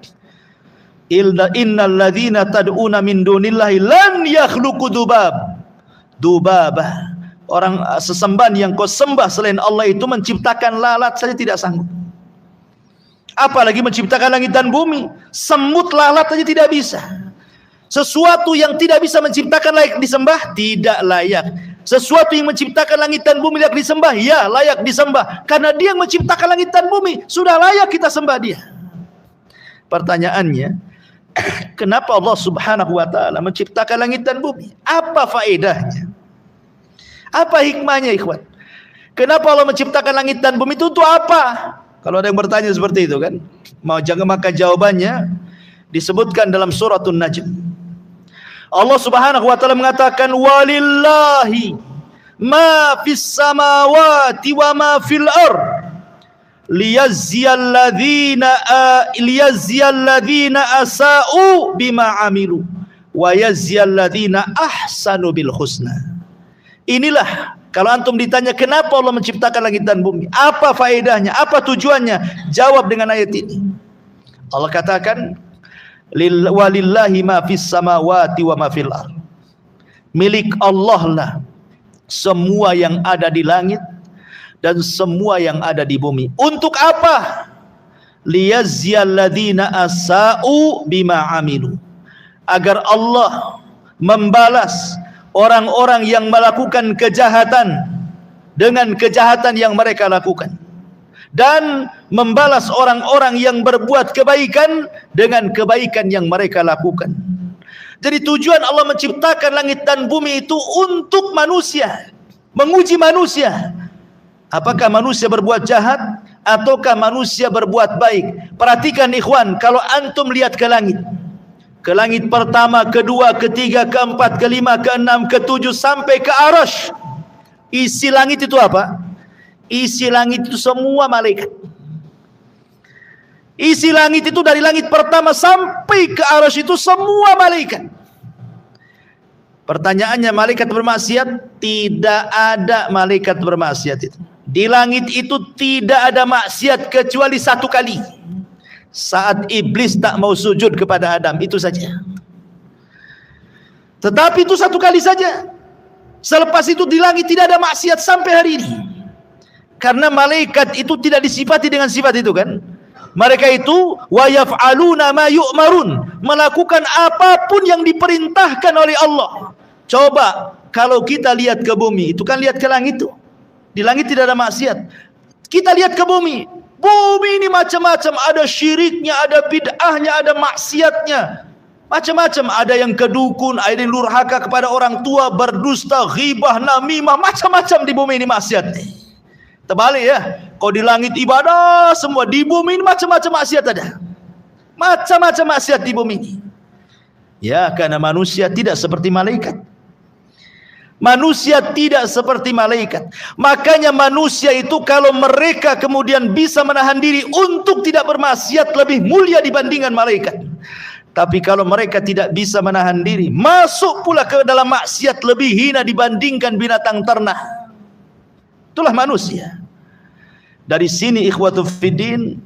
[SPEAKER 1] innal ladzina tad'una min dunillahi lan yakhluqu dubabah. Orang sesembahan yang kau sembah selain Allah itu menciptakan lalat saja tidak sanggup, apalagi menciptakan langit dan bumi. Semut lalat saja tidak bisa. Sesuatu yang tidak bisa menciptakan layak disembah, tidak layak. Sesuatu yang menciptakan langit dan bumi layak disembah, ya layak disembah, karena dia yang menciptakan langit dan bumi, sudah layak kita sembah dia. Pertanyaannya, kenapa Allah subhanahu wa ta'ala menciptakan langit dan bumi? Apa faedahnya? Apa hikmahnya, ikhwan? Kenapa Allah menciptakan langit dan bumi itu untuk apa? Kalau ada yang bertanya seperti itu kan, maka jawabannya disebutkan dalam suratul Najm. Allah subhanahu wa ta'ala mengatakan, walillahi ma fis samawati wa ma fil ardh liyazziyal ladzina asa'u bima amilu wa yazziyal ladzina ahsanu bil husna. Inilah, kalau antum ditanya kenapa Allah menciptakan langit dan bumi, apa faedahnya, apa tujuannya, jawab dengan ayat ini. Allah katakan, walillahi ma fis samawati wa ma fil ardh. Milik Allah lah semua yang ada di langit dan semua yang ada di bumi. Untuk apa? Liyazziyal ladzina asa'u bima amilu. Agar Allah membalas orang-orang yang melakukan kejahatan dengan kejahatan yang mereka lakukan, dan membalas orang-orang yang berbuat kebaikan dengan kebaikan yang mereka lakukan. Jadi tujuan Allah menciptakan langit dan bumi itu untuk manusia, menguji manusia. Apakah manusia berbuat jahat ataukah manusia berbuat baik? Perhatikan ikhwan, kalau antum lihat ke langit pertama, kedua, ketiga, keempat, kelima, keenam, ketujuh sampai ke Arasy, isi langit itu apa? Isi langit itu semua malaikat. Isi langit itu dari langit pertama sampai ke Arasy itu semua malaikat. Pertanyaannya, malaikat bermaksiat? Tidak ada malaikat bermaksiat itu. Di langit itu tidak ada maksiat kecuali satu kali. Saat iblis tak mau sujud kepada Adam, itu saja. Tetapi itu satu kali saja. Selepas itu di langit tidak ada maksiat sampai hari ini. Karena malaikat itu tidak disifati dengan sifat itu kan. Mereka itu wa yaf'aluna ma yu'marun, melakukan apapun yang diperintahkan oleh Allah. Coba kalau kita lihat ke bumi, itu kan lihat ke langit tuh. Di langit tidak ada maksiat. Kita lihat ke bumi. Bumi ini macam-macam, ada syiriknya, ada bid'ahnya, ada maksiatnya. Macam-macam, ada yang kedukun, ada yang durhaka kepada orang tua, berdusta, ghibah, namimah, macam-macam di bumi ini maksiat. Terbalik ya. Kalau di langit ibadah semua, di bumi ini macam-macam maksiat ada. Macam-macam maksiat di bumi ini. Ya, karena manusia tidak seperti malaikat. Manusia tidak seperti malaikat. Makanya manusia itu kalau mereka kemudian bisa menahan diri untuk tidak bermaksiat, lebih mulia dibandingkan malaikat. Tapi kalau mereka tidak bisa menahan diri, masuk pula ke dalam maksiat, lebih hina dibandingkan binatang ternak. Itulah manusia. Dari sini ikhwatu fiddin,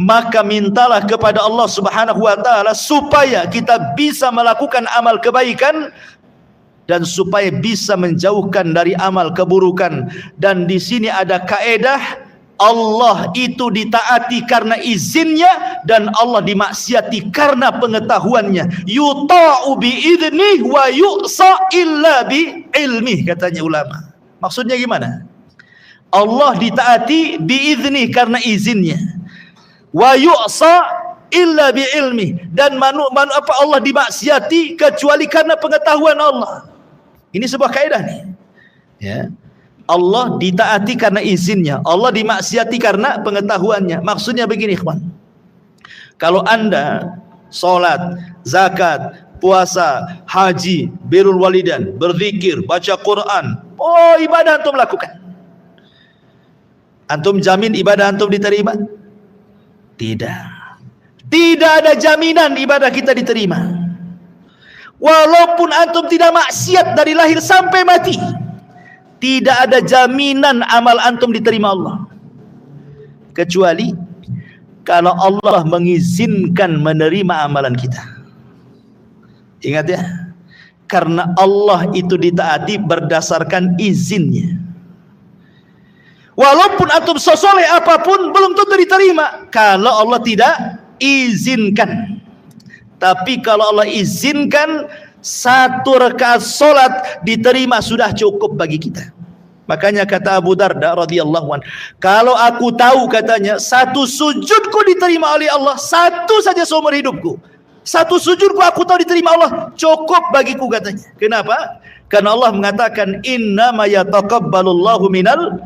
[SPEAKER 1] maka mintalah kepada Allah Subhanahu wa taala supaya kita bisa melakukan amal kebaikan dan supaya bisa menjauhkan dari amal keburukan. Dan di sini ada kaedah, Allah itu ditaati karena izinnya dan Allah dimaksiati karena pengetahuannya. Yuta'u bi'idnih wa yu'sa illa bi'ilmih, katanya ulama. Maksudnya gimana? Allah ditaati bi'idnih karena izinnya, wa yu'sa illa bi'ilmih, dan Allah dimaksiati kecuali karena pengetahuan Allah. Ini sebuah kaidah nih. Ya. Allah ditaati karena izinnya, Allah dimaksiati karena pengetahuannya. Maksudnya begini, ikhwan. Kalau Anda salat, zakat, puasa, haji, birrul walidain, berzikir, baca Quran, oh ibadah antum lakukan. Antum jamin ibadah antum diterima? Tidak. Tidak ada jaminan ibadah kita diterima. Walaupun antum tidak maksiat dari lahir sampai mati, tidak ada jaminan amal antum diterima Allah. Kecuali kalau Allah mengizinkan menerima amalan kita. Ingat ya, karena Allah itu ditaati berdasarkan izinnya. Walaupun antum sesoleh apapun, belum tentu diterima kalau Allah tidak izinkan. Tapi kalau Allah izinkan, satu rakaat solat diterima sudah cukup bagi kita. Makanya kata Abu Darda radhiyallahu anhu, kalau aku tahu, katanya, satu sujudku diterima oleh Allah, satu saja seumur hidupku, satu sujudku aku tahu diterima Allah, cukup bagiku, katanya. Kenapa? Karena Allah mengatakan innama yataqabbalullahu minal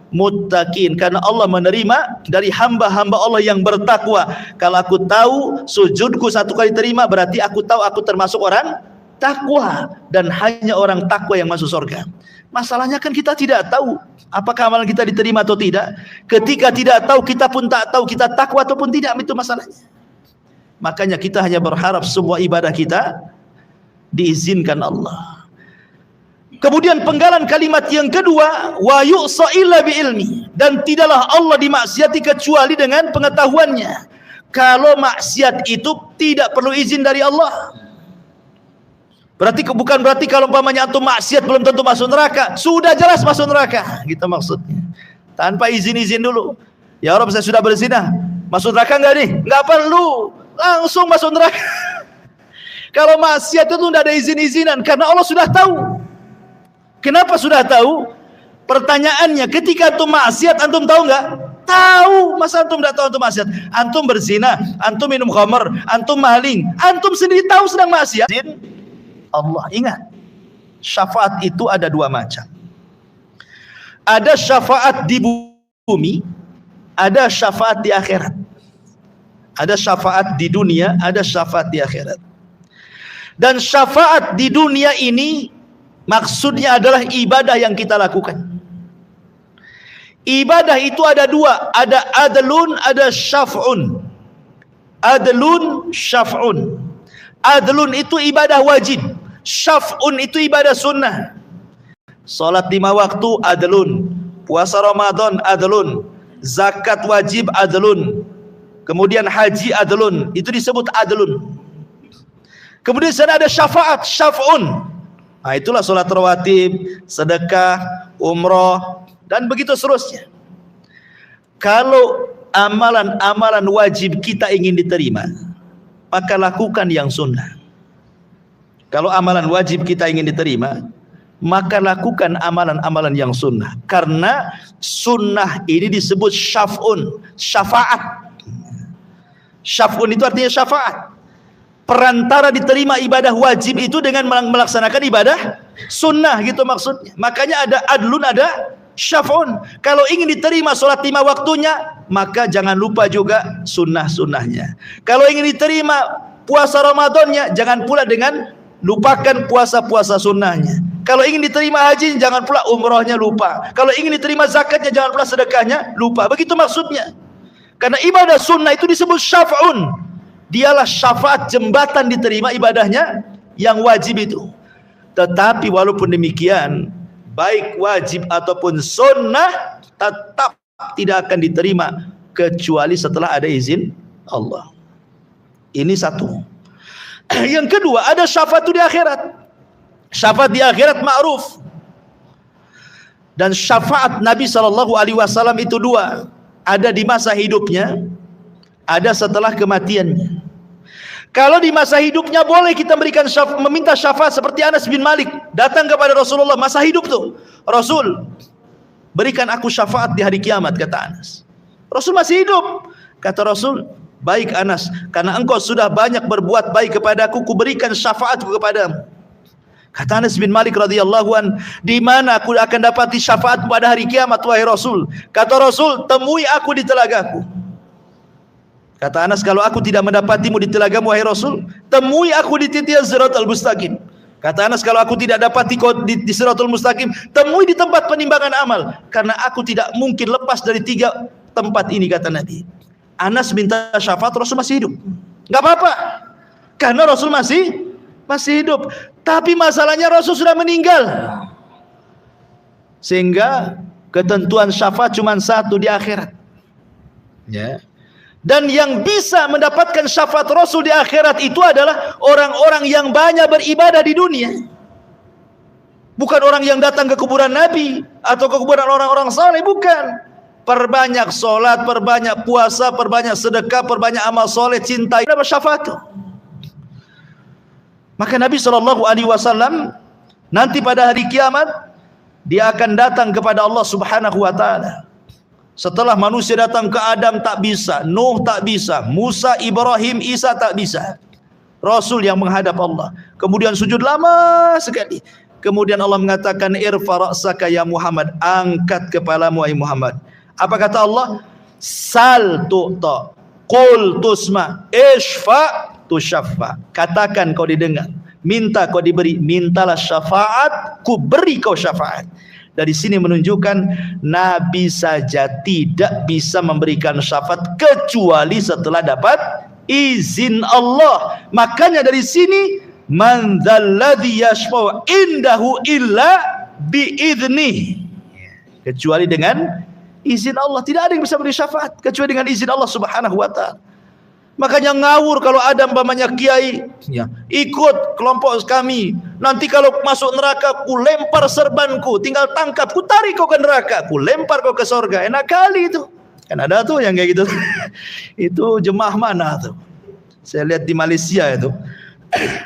[SPEAKER 1] muttaqin, karena Allah menerima dari hamba-hamba Allah yang bertakwa. Kalau aku tahu sujudku satu kali terima, berarti aku tahu aku termasuk orang takwa, dan hanya orang takwa yang masuk surga. Masalahnya kan kita tidak tahu apakah amalan kita diterima atau tidak. Ketika tidak tahu, kita pun tak tahu kita takwa ataupun tidak, itu masalahnya. Makanya kita hanya berharap semua ibadah kita diizinkan Allah. Kemudian penggalan kalimat yang kedua, wa yu'sa illa bi'ilmi, dan tidaklah Allah dimaksiati kecuali dengan pengetahuannya. Kalau maksiat itu tidak perlu izin dari Allah. Bukan berarti kalau umpamanya antum maksiat belum tentu masuk neraka. Sudah jelas masuk neraka, gitu maksudnya. Tanpa izin-izin dulu. Ya Rabb, saya sudah berzina, masuk neraka enggak nih? Enggak perlu, langsung masuk neraka. Kalau maksiat itu tidak ada izin-izinan, karena Allah sudah tahu. Kenapa sudah tahu? Pertanyaannya, ketika antum maksiat, antum tahu enggak? Tahu. Masa antum tidak tahu antum maksiat? Antum berzina, antum minum khamar, antum maling, antum sendiri tahu sedang maksiat. Allah, ingat, syafaat itu ada dua macam. Ada syafaat di bumi, ada syafaat di akhirat. Ada syafaat di dunia, ada syafaat di akhirat. Dan syafaat di dunia ini maksudnya adalah ibadah yang kita lakukan. Ibadah itu ada dua, ada adlun, ada syaf'un. Adlun, syaf'un. Adlun itu ibadah wajib, Syaf'un itu ibadah sunnah. Salat 5 waktu adlun, puasa Ramadan adlun, zakat wajib adlun, kemudian haji adlun, itu disebut adlun. Kemudian sana ada syafaat, syaf'un. Nah, itulah salat rawatib, sedekah, umrah, dan begitu seterusnya. Kalau amalan-amalan wajib kita ingin diterima, maka lakukan yang sunnah. Kalau amalan wajib kita ingin diterima, maka lakukan amalan-amalan yang sunnah. Karena sunnah ini disebut syaf'un, syafaat. Syaf'un itu artinya syafaat. Perantara diterima ibadah wajib itu dengan melaksanakan ibadah sunnah, gitu maksudnya. Makanya ada adlun, ada syaf'un. Kalau ingin diterima sholat 5 waktunya, maka jangan lupa juga sunnah-sunnahnya. Kalau ingin diterima puasa Ramadannya, jangan pula dengan lupakan puasa-puasa sunnahnya. Kalau ingin diterima haji, jangan pula umrohnya lupa. Kalau ingin diterima zakatnya, jangan pula sedekahnya lupa. Begitu maksudnya. Karena ibadah sunnah itu disebut syaf'un. Dialah syafaat, jembatan diterima ibadahnya yang wajib itu. Tetapi walaupun demikian, baik wajib ataupun sunnah tetap tidak akan diterima kecuali setelah ada izin Allah. Ini satu. Yang kedua, ada syafaat di akhirat. Syafaat di akhirat ma'ruf. Dan syafaat Nabi SAW itu 2. Ada di masa hidupnya, ada setelah kematiannya. Kalau di masa hidupnya boleh kita meminta syafaat seperti Anas bin Malik datang kepada Rasulullah masa hidup tuh. Rasul, berikan aku syafaat di hari kiamat, kata Anas. Rasul masih hidup. Kata Rasul, baik Anas, karena engkau sudah banyak berbuat baik kepadaku, kuberikan syafaatku kepadamu. Kata Anas bin Malik radhiyallahu an, di mana aku akan dapati syafaat pada hari kiamat wahai Rasul? Kata Rasul, temui aku di telagaku. Kata Anas, kalau aku tidak mendapatimu di telagamu wahai Rasul, temui aku di titik Siratal Mustaqim. Kata Anas, kalau aku tidak dapati kau di Siratal Mustaqim, temui di tempat penimbangan amal, karena aku tidak mungkin lepas dari 3 tempat ini, kata Nabi. Anas minta syafaat, Rasul masih hidup. Enggak apa-apa. Karena Rasul masih hidup. Tapi masalahnya Rasul sudah meninggal. Sehingga ketentuan syafaat cuma 1 di akhirat. Ya. Dan yang bisa mendapatkan syafaat Rasul di akhirat itu adalah orang-orang yang banyak beribadah di dunia. Bukan orang yang datang ke kuburan Nabi atau ke kuburan orang-orang saleh, bukan. Perbanyak solat, perbanyak puasa, perbanyak sedekah, perbanyak amal soleh, cinta, dapat syafaat. Maka Nabi SAW nanti pada hari kiamat dia akan datang kepada Allah Subhanahu wa taala. Setelah manusia datang ke Adam tak bisa, Nuh tak bisa, Musa, Ibrahim, Isa tak bisa. Rasul yang menghadap Allah. Kemudian sujud lama sekali. Kemudian Allah mengatakan, irfa ra'saka ya Muhammad, angkat kepalamu wahai Muhammad. Apa kata Allah? Sal tu'ta, qul tusma, ishfa tusyaffa. Katakan kau didengar, minta kau diberi, mintalah syafaat, ku beri kau syafaat. Dari sini menunjukkan Nabi saja tidak bisa memberikan syafaat kecuali setelah dapat izin Allah. Makanya dari sini, man dzalladzi yashfa'u indahu illa biidznih. Kecuali dengan izin Allah. Tidak ada yang bisa beri syafaat kecuali dengan izin Allah Subhanahu wa taala. Makanya ngawur kalau ada umpamanya kiai, ya, ikut kelompok kami. Nanti kalau masuk neraka, ku lempar serbanku, tinggal tangkap, ku tarik kau ke neraka, ku lempar kau ke surga. Enak kali itu. Kan ada tuh yang kayak gitu. Itu jemaah mana tuh? Saya lihat di Malaysia itu.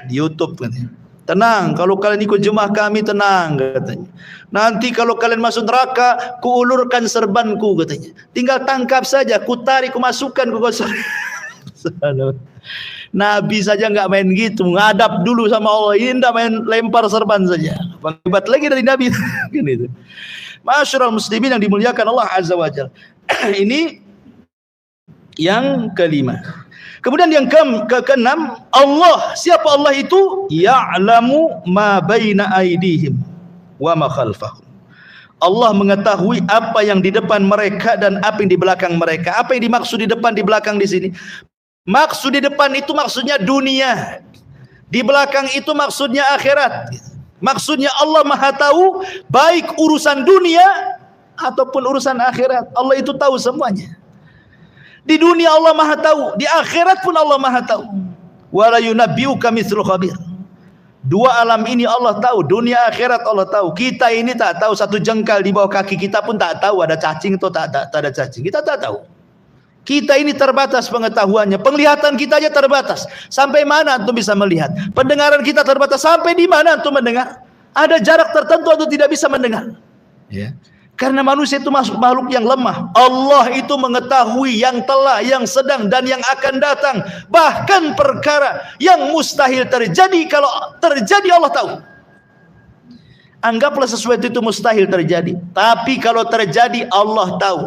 [SPEAKER 1] Di YouTube katanya. Tenang, kalau kalian ikut jemaah kami tenang katanya. Nanti kalau kalian masuk neraka, ku ulurkan serbanku katanya. Tinggal tangkap saja, ku tarik, ku masukkan ku surga. Nabi saja nggak main gitu, ngadap dulu sama Allah. Ini nggak main lempar serban saja. Hebat lagi dari Nabi. Kan itu. Masyarul muslimin yang dimuliakan Allah Azza wa Jalla. Ini yang kelima. Kemudian yang keenam, Allah. Siapa Allah itu? Ya'lamu ma baina aydihim wa ma khalfahum. Allah mengetahui apa yang di depan mereka dan apa yang di belakang mereka. Apa yang dimaksud di depan, di belakang di sini? Maksud di depan itu maksudnya dunia. Di belakang itu maksudnya akhirat. Maksudnya Allah Maha tahu baik urusan dunia ataupun urusan akhirat. Allah itu tahu semuanya. Di dunia Allah Maha tahu, di akhirat pun Allah Maha tahu. Wala yunabbi'uka mithlu khabir. Dua alam ini Allah tahu, dunia akhirat Allah tahu. Kita ini tak tahu, satu jengkal di bawah kaki kita pun tak tahu ada cacing atau tak ada cacing. Kita tak tahu. Kita ini terbatas pengetahuannya, penglihatan kita aja terbatas. Sampai mana antum bisa melihat? Pendengaran kita terbatas, sampai di mana antum mendengar? Ada jarak tertentu atau tidak bisa mendengar? Ya. Karena manusia itu makhluk yang lemah. Allah itu mengetahui yang telah, yang sedang, dan yang akan datang. Bahkan perkara yang mustahil terjadi, kalau terjadi Allah tahu. Anggaplah sesuatu itu mustahil terjadi, tapi kalau terjadi Allah tahu.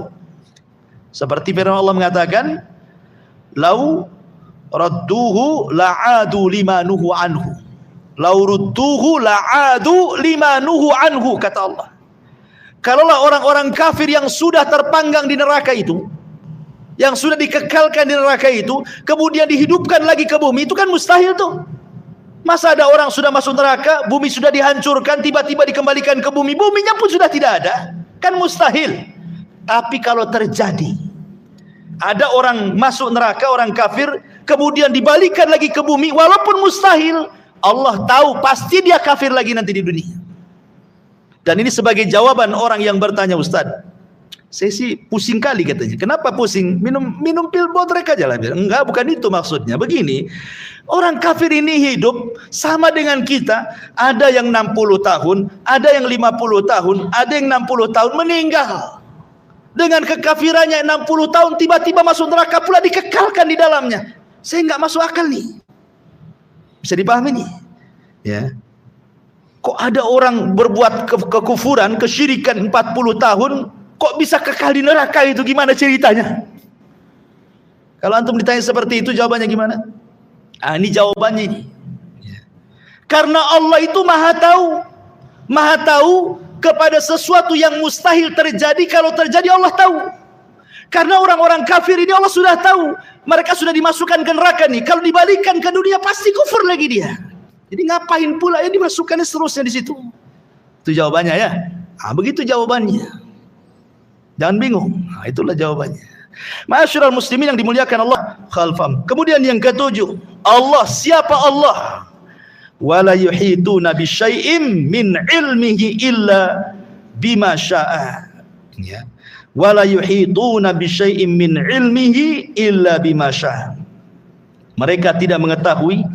[SPEAKER 1] Seperti firman Allah mengatakan, "Lau radduhu la'adu lima nuhu anhu." "Lau rudduhu la'adu lima nuhu anhu," kata Allah. Kalaulah orang-orang kafir yang sudah terpanggang di neraka itu, yang sudah dikekalkan di neraka itu, kemudian dihidupkan lagi ke bumi, itu kan mustahil tuh. Masa ada orang sudah masuk neraka, bumi sudah dihancurkan, tiba-tiba dikembalikan ke bumi, buminya pun sudah tidak ada, kan mustahil. Tapi kalau terjadi, ada orang masuk neraka, orang kafir, kemudian dibalikan lagi ke bumi, walaupun mustahil, Allah tahu pasti dia kafir lagi nanti di dunia. Dan ini sebagai jawaban orang yang bertanya, "Ustaz, saya sih pusing kali," katanya. "Kenapa pusing? Minum pil bodrek aja lah." Enggak, bukan itu maksudnya. Begini, orang kafir ini hidup sama dengan kita. Ada yang 60 tahun, ada yang 50 tahun, ada yang 60 tahun meninggal. Dengan kekafirannya 60 tahun tiba-tiba masuk neraka pula, dikekalkan di dalamnya. Saya enggak masuk akal nih. Bisa dipahami nih? Ya. Kok ada orang berbuat kekufuran, kesyirikan 40 tahun, kok bisa kekal di neraka itu, gimana ceritanya? Kalau antum ditanya seperti itu, jawabannya gimana? Ini jawabannya ini. Karena Allah itu Maha tahu kepada sesuatu yang mustahil terjadi. Kalau terjadi Allah tahu. Karena orang-orang kafir ini Allah sudah tahu, mereka sudah dimasukkan ke neraka nih. Kalau dibalikan ke dunia pasti kufur lagi dia. Jadi ngapain pula ya dimasukkannya seterusnya di situ? Itu jawabannya ya. Begitu jawabannya. Jangan bingung. Itulah jawabannya. Ma'asyiral muslimin yang dimuliakan Allah khalfam. Kemudian yang ketujuh, Allah, siapa Allah? Wala yuhituna bisyai'im min ilmihi illa bima syaa. Ya. Wala yuhituna bisyai'im min ilmihi illa bima syaa. Mereka tidak mengetahui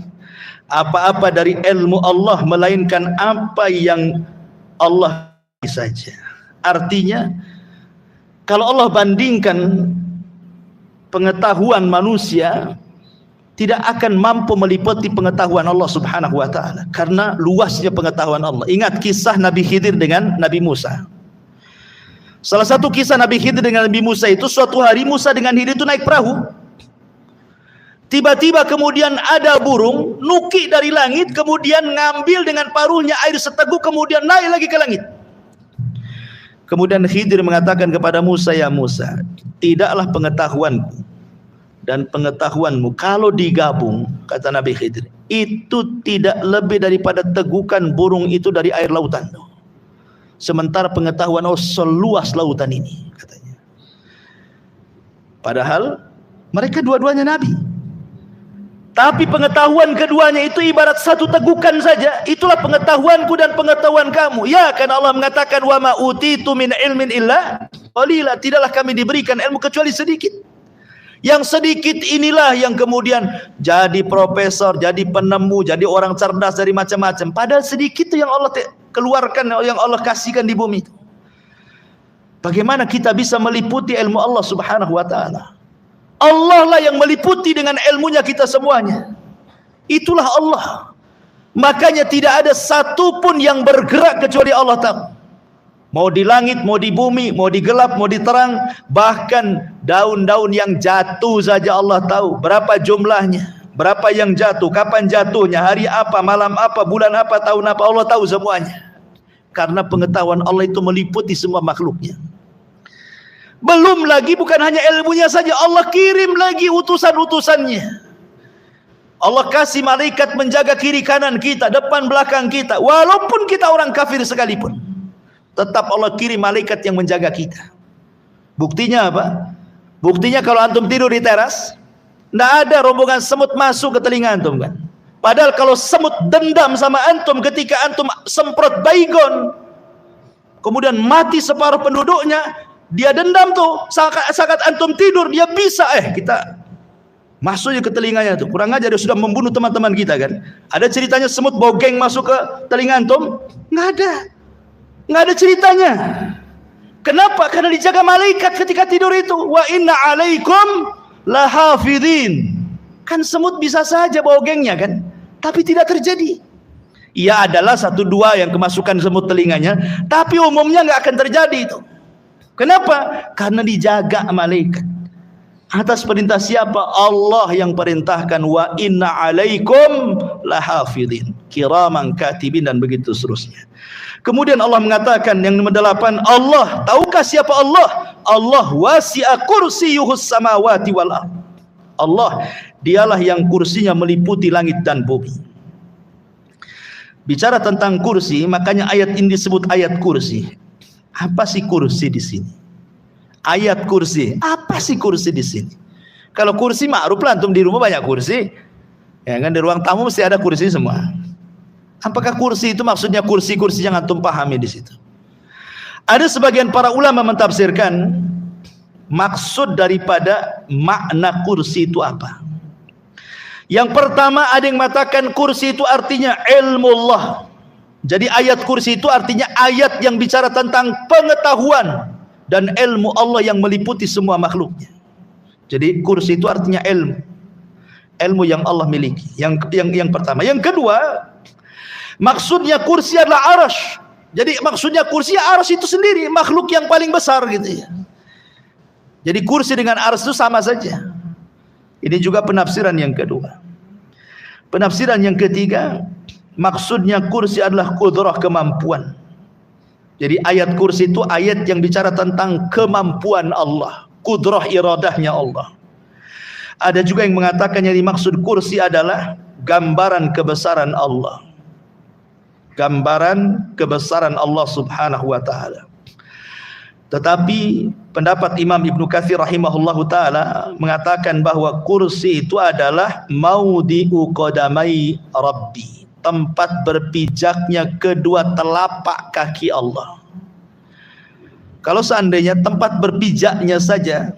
[SPEAKER 1] apa-apa dari ilmu Allah melainkan apa yang Allah saja. Artinya, kalau Allah bandingkan pengetahuan manusia, tidak akan mampu meliputi pengetahuan Allah Subhanahu wa taala karena luasnya pengetahuan Allah. Ingat kisah Nabi Khidir dengan Nabi Musa. Salah satu kisah Nabi Khidir dengan Nabi Musa itu, suatu hari Musa dengan Khidir itu naik perahu. Tiba-tiba kemudian ada burung nuki dari langit, kemudian ngambil dengan paruhnya air seteguk, kemudian naik lagi ke langit. Kemudian Khidir mengatakan kepada Musa, "Ya Musa, tidaklah pengetahuanku dan pengetahuanmu kalau digabung," kata Nabi Khidir, "itu tidak lebih daripada tegukan burung itu dari air lautan. Sementara pengetahuan Allah seluas lautan ini," katanya. Padahal mereka dua-duanya nabi. Tapi pengetahuan keduanya itu ibarat satu tegukan saja. Itulah pengetahuanku dan pengetahuan kamu. Ya, kan Allah mengatakan, "Wa ma utitu min ilmin illa qalila." Tidaklah kami diberikan ilmu kecuali sedikit. Yang sedikit inilah yang kemudian jadi profesor, jadi penemu, jadi orang cerdas dari macam-macam. Padahal sedikit itu yang Allah keluarkan, yang Allah kasihkan di bumi itu. Bagaimana kita bisa meliputi ilmu Allah Subhanahu wa taala? Allah lah yang meliputi dengan ilmunya kita semuanya. Itulah Allah. Makanya tidak ada satupun yang bergerak kecuali Allah tahu. Mau di langit, mau di bumi, mau di gelap, mau di terang, bahkan daun-daun yang jatuh saja Allah tahu berapa jumlahnya, berapa yang jatuh, kapan jatuhnya, hari apa, malam apa, bulan apa, tahun apa, Allah tahu semuanya. Karena pengetahuan Allah itu meliputi semua makhluknya. Belum lagi bukan hanya ilmunya saja, Allah kirim lagi utusan-utusannya. Allah kasih malaikat menjaga kiri kanan kita, depan belakang kita. Walaupun kita orang kafir sekalipun, tetap Allah kirim malaikat yang menjaga kita. Buktinya apa? Buktinya kalau antum tidur di teras, tidak ada rombongan semut masuk ke telinga antum kan. Padahal kalau semut dendam sama antum ketika antum semprot baygon, kemudian mati separuh penduduknya, dia dendam tuh. Saat antum tidur, dia bisa kita masuknya ke telinganya tuh. Kurang aja dia sudah membunuh teman-teman kita kan. Ada ceritanya semut bogeng masuk ke telinga antum? Nggak ada. Nggak ada ceritanya. Kenapa? Karena dijaga malaikat ketika tidur itu. Wa inna alaikum lahafidhin. Kan semut bisa saja bogengnya kan, tapi tidak terjadi. Ia adalah 1-2 yang kemasukan semut telinganya, tapi umumnya nggak akan terjadi itu. Kenapa? Karena dijaga malaikat. Atas perintah siapa? Allah yang perintahkan. Wa inna alaikum lahafidhin kiraman katibin, dan begitu seterusnya. Kemudian Allah mengatakan yang nomor 8, Allah, tahukah siapa Allah? Allah wasi'a kursiyuhus samawati wal ardh. Allah, dialah yang kursinya meliputi langit dan bumi. Bicara tentang kursi, makanya ayat ini disebut ayat kursi. Apa sih kursi di sini? Ayat kursi. Apa sih kursi di sini? Kalau kursi ma'ruf lah, antum di rumah banyak kursi. Ya kan, di ruang tamu mesti ada kursi semua. Apakah kursi itu maksudnya kursi-kursi yang antum pahami di situ? Ada sebagian para ulama mentafsirkan maksud daripada makna kursi itu apa. Yang pertama, ada yang mengatakan kursi itu artinya ilmu Allah. Jadi ayat kursi itu artinya ayat yang bicara tentang pengetahuan dan ilmu Allah yang meliputi semua makhluknya. Jadi kursi itu artinya ilmu yang Allah miliki. Yang pertama. Yang kedua, maksudnya kursi adalah arash. Jadi maksudnya kursi arash itu sendiri, makhluk yang paling besar gitu ya. Jadi kursi dengan arash itu sama saja. Ini juga penafsiran yang kedua. Penafsiran yang ketiga, maksudnya kursi adalah qudrah, kemampuan. Jadi ayat kursi itu ayat yang bicara tentang kemampuan Allah, qudrah iradahnya Allah. Ada juga yang mengatakan yang dimaksud kursi adalah gambaran kebesaran Allah. Gambaran kebesaran Allah subhanahu wa ta'ala. Tetapi pendapat Imam Ibnu Katsir rahimahullahu ta'ala mengatakan bahwa kursi itu adalah maudi'u qadamai Rabbi, tempat berpijaknya kedua telapak kaki Allah. Kalau seandainya tempat berpijaknya saja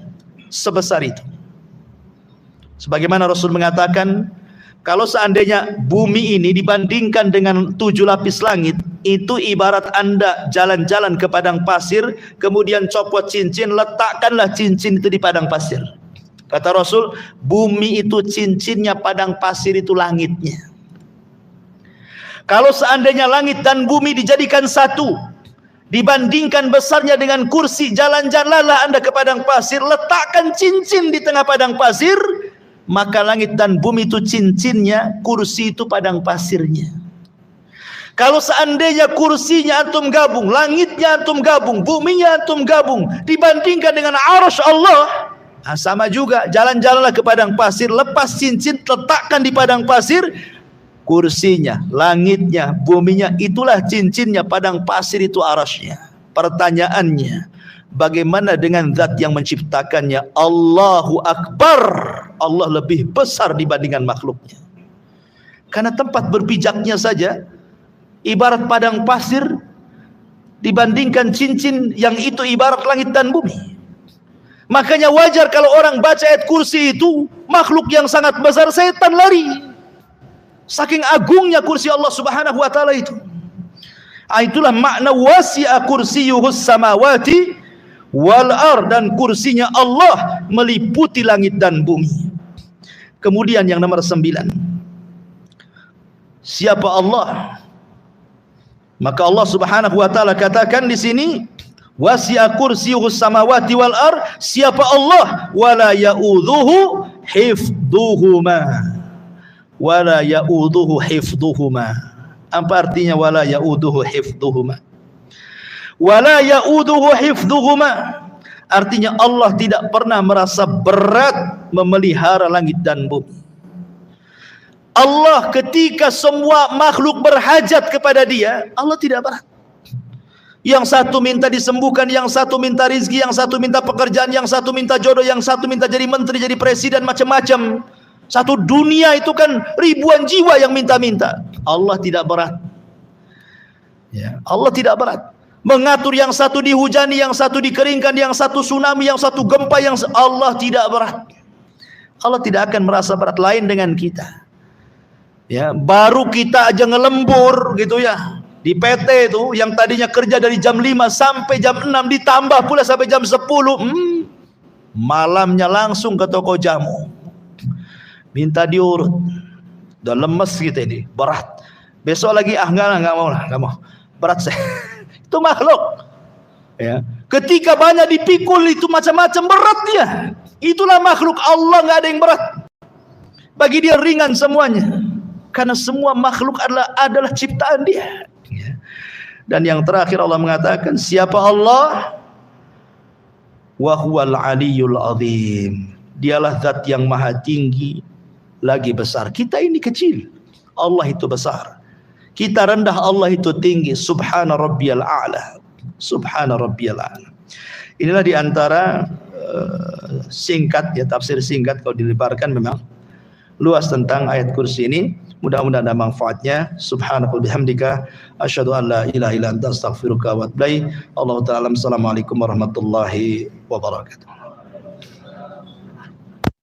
[SPEAKER 1] sebesar itu, sebagaimana Rasul mengatakan, kalau seandainya bumi ini dibandingkan dengan 7 lapis langit, itu ibarat Anda jalan-jalan ke padang pasir, kemudian copot cincin, letakkanlah cincin itu di padang pasir. Kata Rasul, bumi itu cincinnya, padang pasir itu langitnya. Kalau seandainya langit dan bumi dijadikan satu, dibandingkan besarnya dengan kursi, jalan-jalanlah Anda ke padang pasir, letakkan cincin di tengah padang pasir, maka langit dan bumi itu cincinnya, kursi itu padang pasirnya. Kalau seandainya kursinya antum gabung, langitnya antum gabung, buminya antum gabung, dibandingkan dengan arasy Allah, sama juga. Jalan-jalanlah ke padang pasir, lepas cincin, letakkan di padang pasir, kursinya, langitnya, buminya, itulah cincinnya, padang pasir itu arasy-nya. Pertanyaannya, bagaimana dengan zat yang menciptakannya? Allahu Akbar. Allah lebih besar dibandingkan makhluknya. Karena tempat berpijaknya saja ibarat padang pasir, dibandingkan cincin yang itu ibarat langit dan bumi. Makanya wajar kalau orang baca ayat kursi itu, makhluk yang sangat besar, setan lari. Saking agungnya kursi Allah subhanahu wa ta'ala itu. Itulah makna wasi'a kursiyuhus samawati wal ardh, dan kursinya Allah meliputi langit dan bumi. Kemudian yang nomor 9, siapa Allah? Maka Allah subhanahu wa ta'ala katakan di sini, wasi'a kursiyuhus samawati wal ardh, siapa Allah? Wala ya'udhuhu hifdhuhuma. Wala ya'udhuhu hifdhuhuma. Apa artinya wala ya'udhuhu hifdhuhuma? Wala ya'udhuhu hifdhuhuma, artinya Allah tidak pernah merasa berat memelihara langit dan bumi. Allah ketika semua makhluk berhajat kepada dia, Allah tidak berat. Yang satu minta disembuhkan, yang satu minta rizki, yang satu minta pekerjaan, yang satu minta jodoh, yang satu minta jadi menteri, jadi presiden, macam-macam. Satu dunia itu kan ribuan jiwa yang minta-minta. Allah tidak berat. Ya, Allah tidak berat. Mengatur yang satu dihujani, yang satu dikeringkan, yang satu tsunami, yang satu gempa, yang Allah tidak berat. Allah tidak akan merasa berat. Lain dengan kita. Ya, baru kita aja ngelembur gitu ya. Di PT itu yang tadinya kerja dari jam 5 sampai jam 6 ditambah pula sampai jam 10. Malamnya langsung ke toko jamu. Minta diurut. Udah lemes gitu ini, berat. Besok lagi enggak mau lah, enggak mau. Berat saya. Itu makhluk. Ya. Ketika banyak dipikul itu macam-macam berat dia. Itulah makhluk Allah, enggak ada yang berat. Bagi dia ringan semuanya. Karena semua makhluk adalah ciptaan dia. Dan yang terakhir Allah mengatakan, siapa Allah? Wa huwal aliyyul azim. Dialah zat yang maha tinggi lagi besar. Kita ini kecil, Allah itu besar. Kita rendah, Allah itu tinggi. Subhana rabbiyal a'la. Subhana rabbiyal a'la. Inilah diantara singkat ya, tafsir singkat kalau dilebarkan memang luas tentang ayat kursi ini. Mudah-mudahan ada manfaatnya. Subhanakallahumma bihamdika asyhadu an la ilaha illa anta astaghfiruka wa atubu ilaik. Allahu ta'ala. Assalamualaikum warahmatullahi wabarakatuh.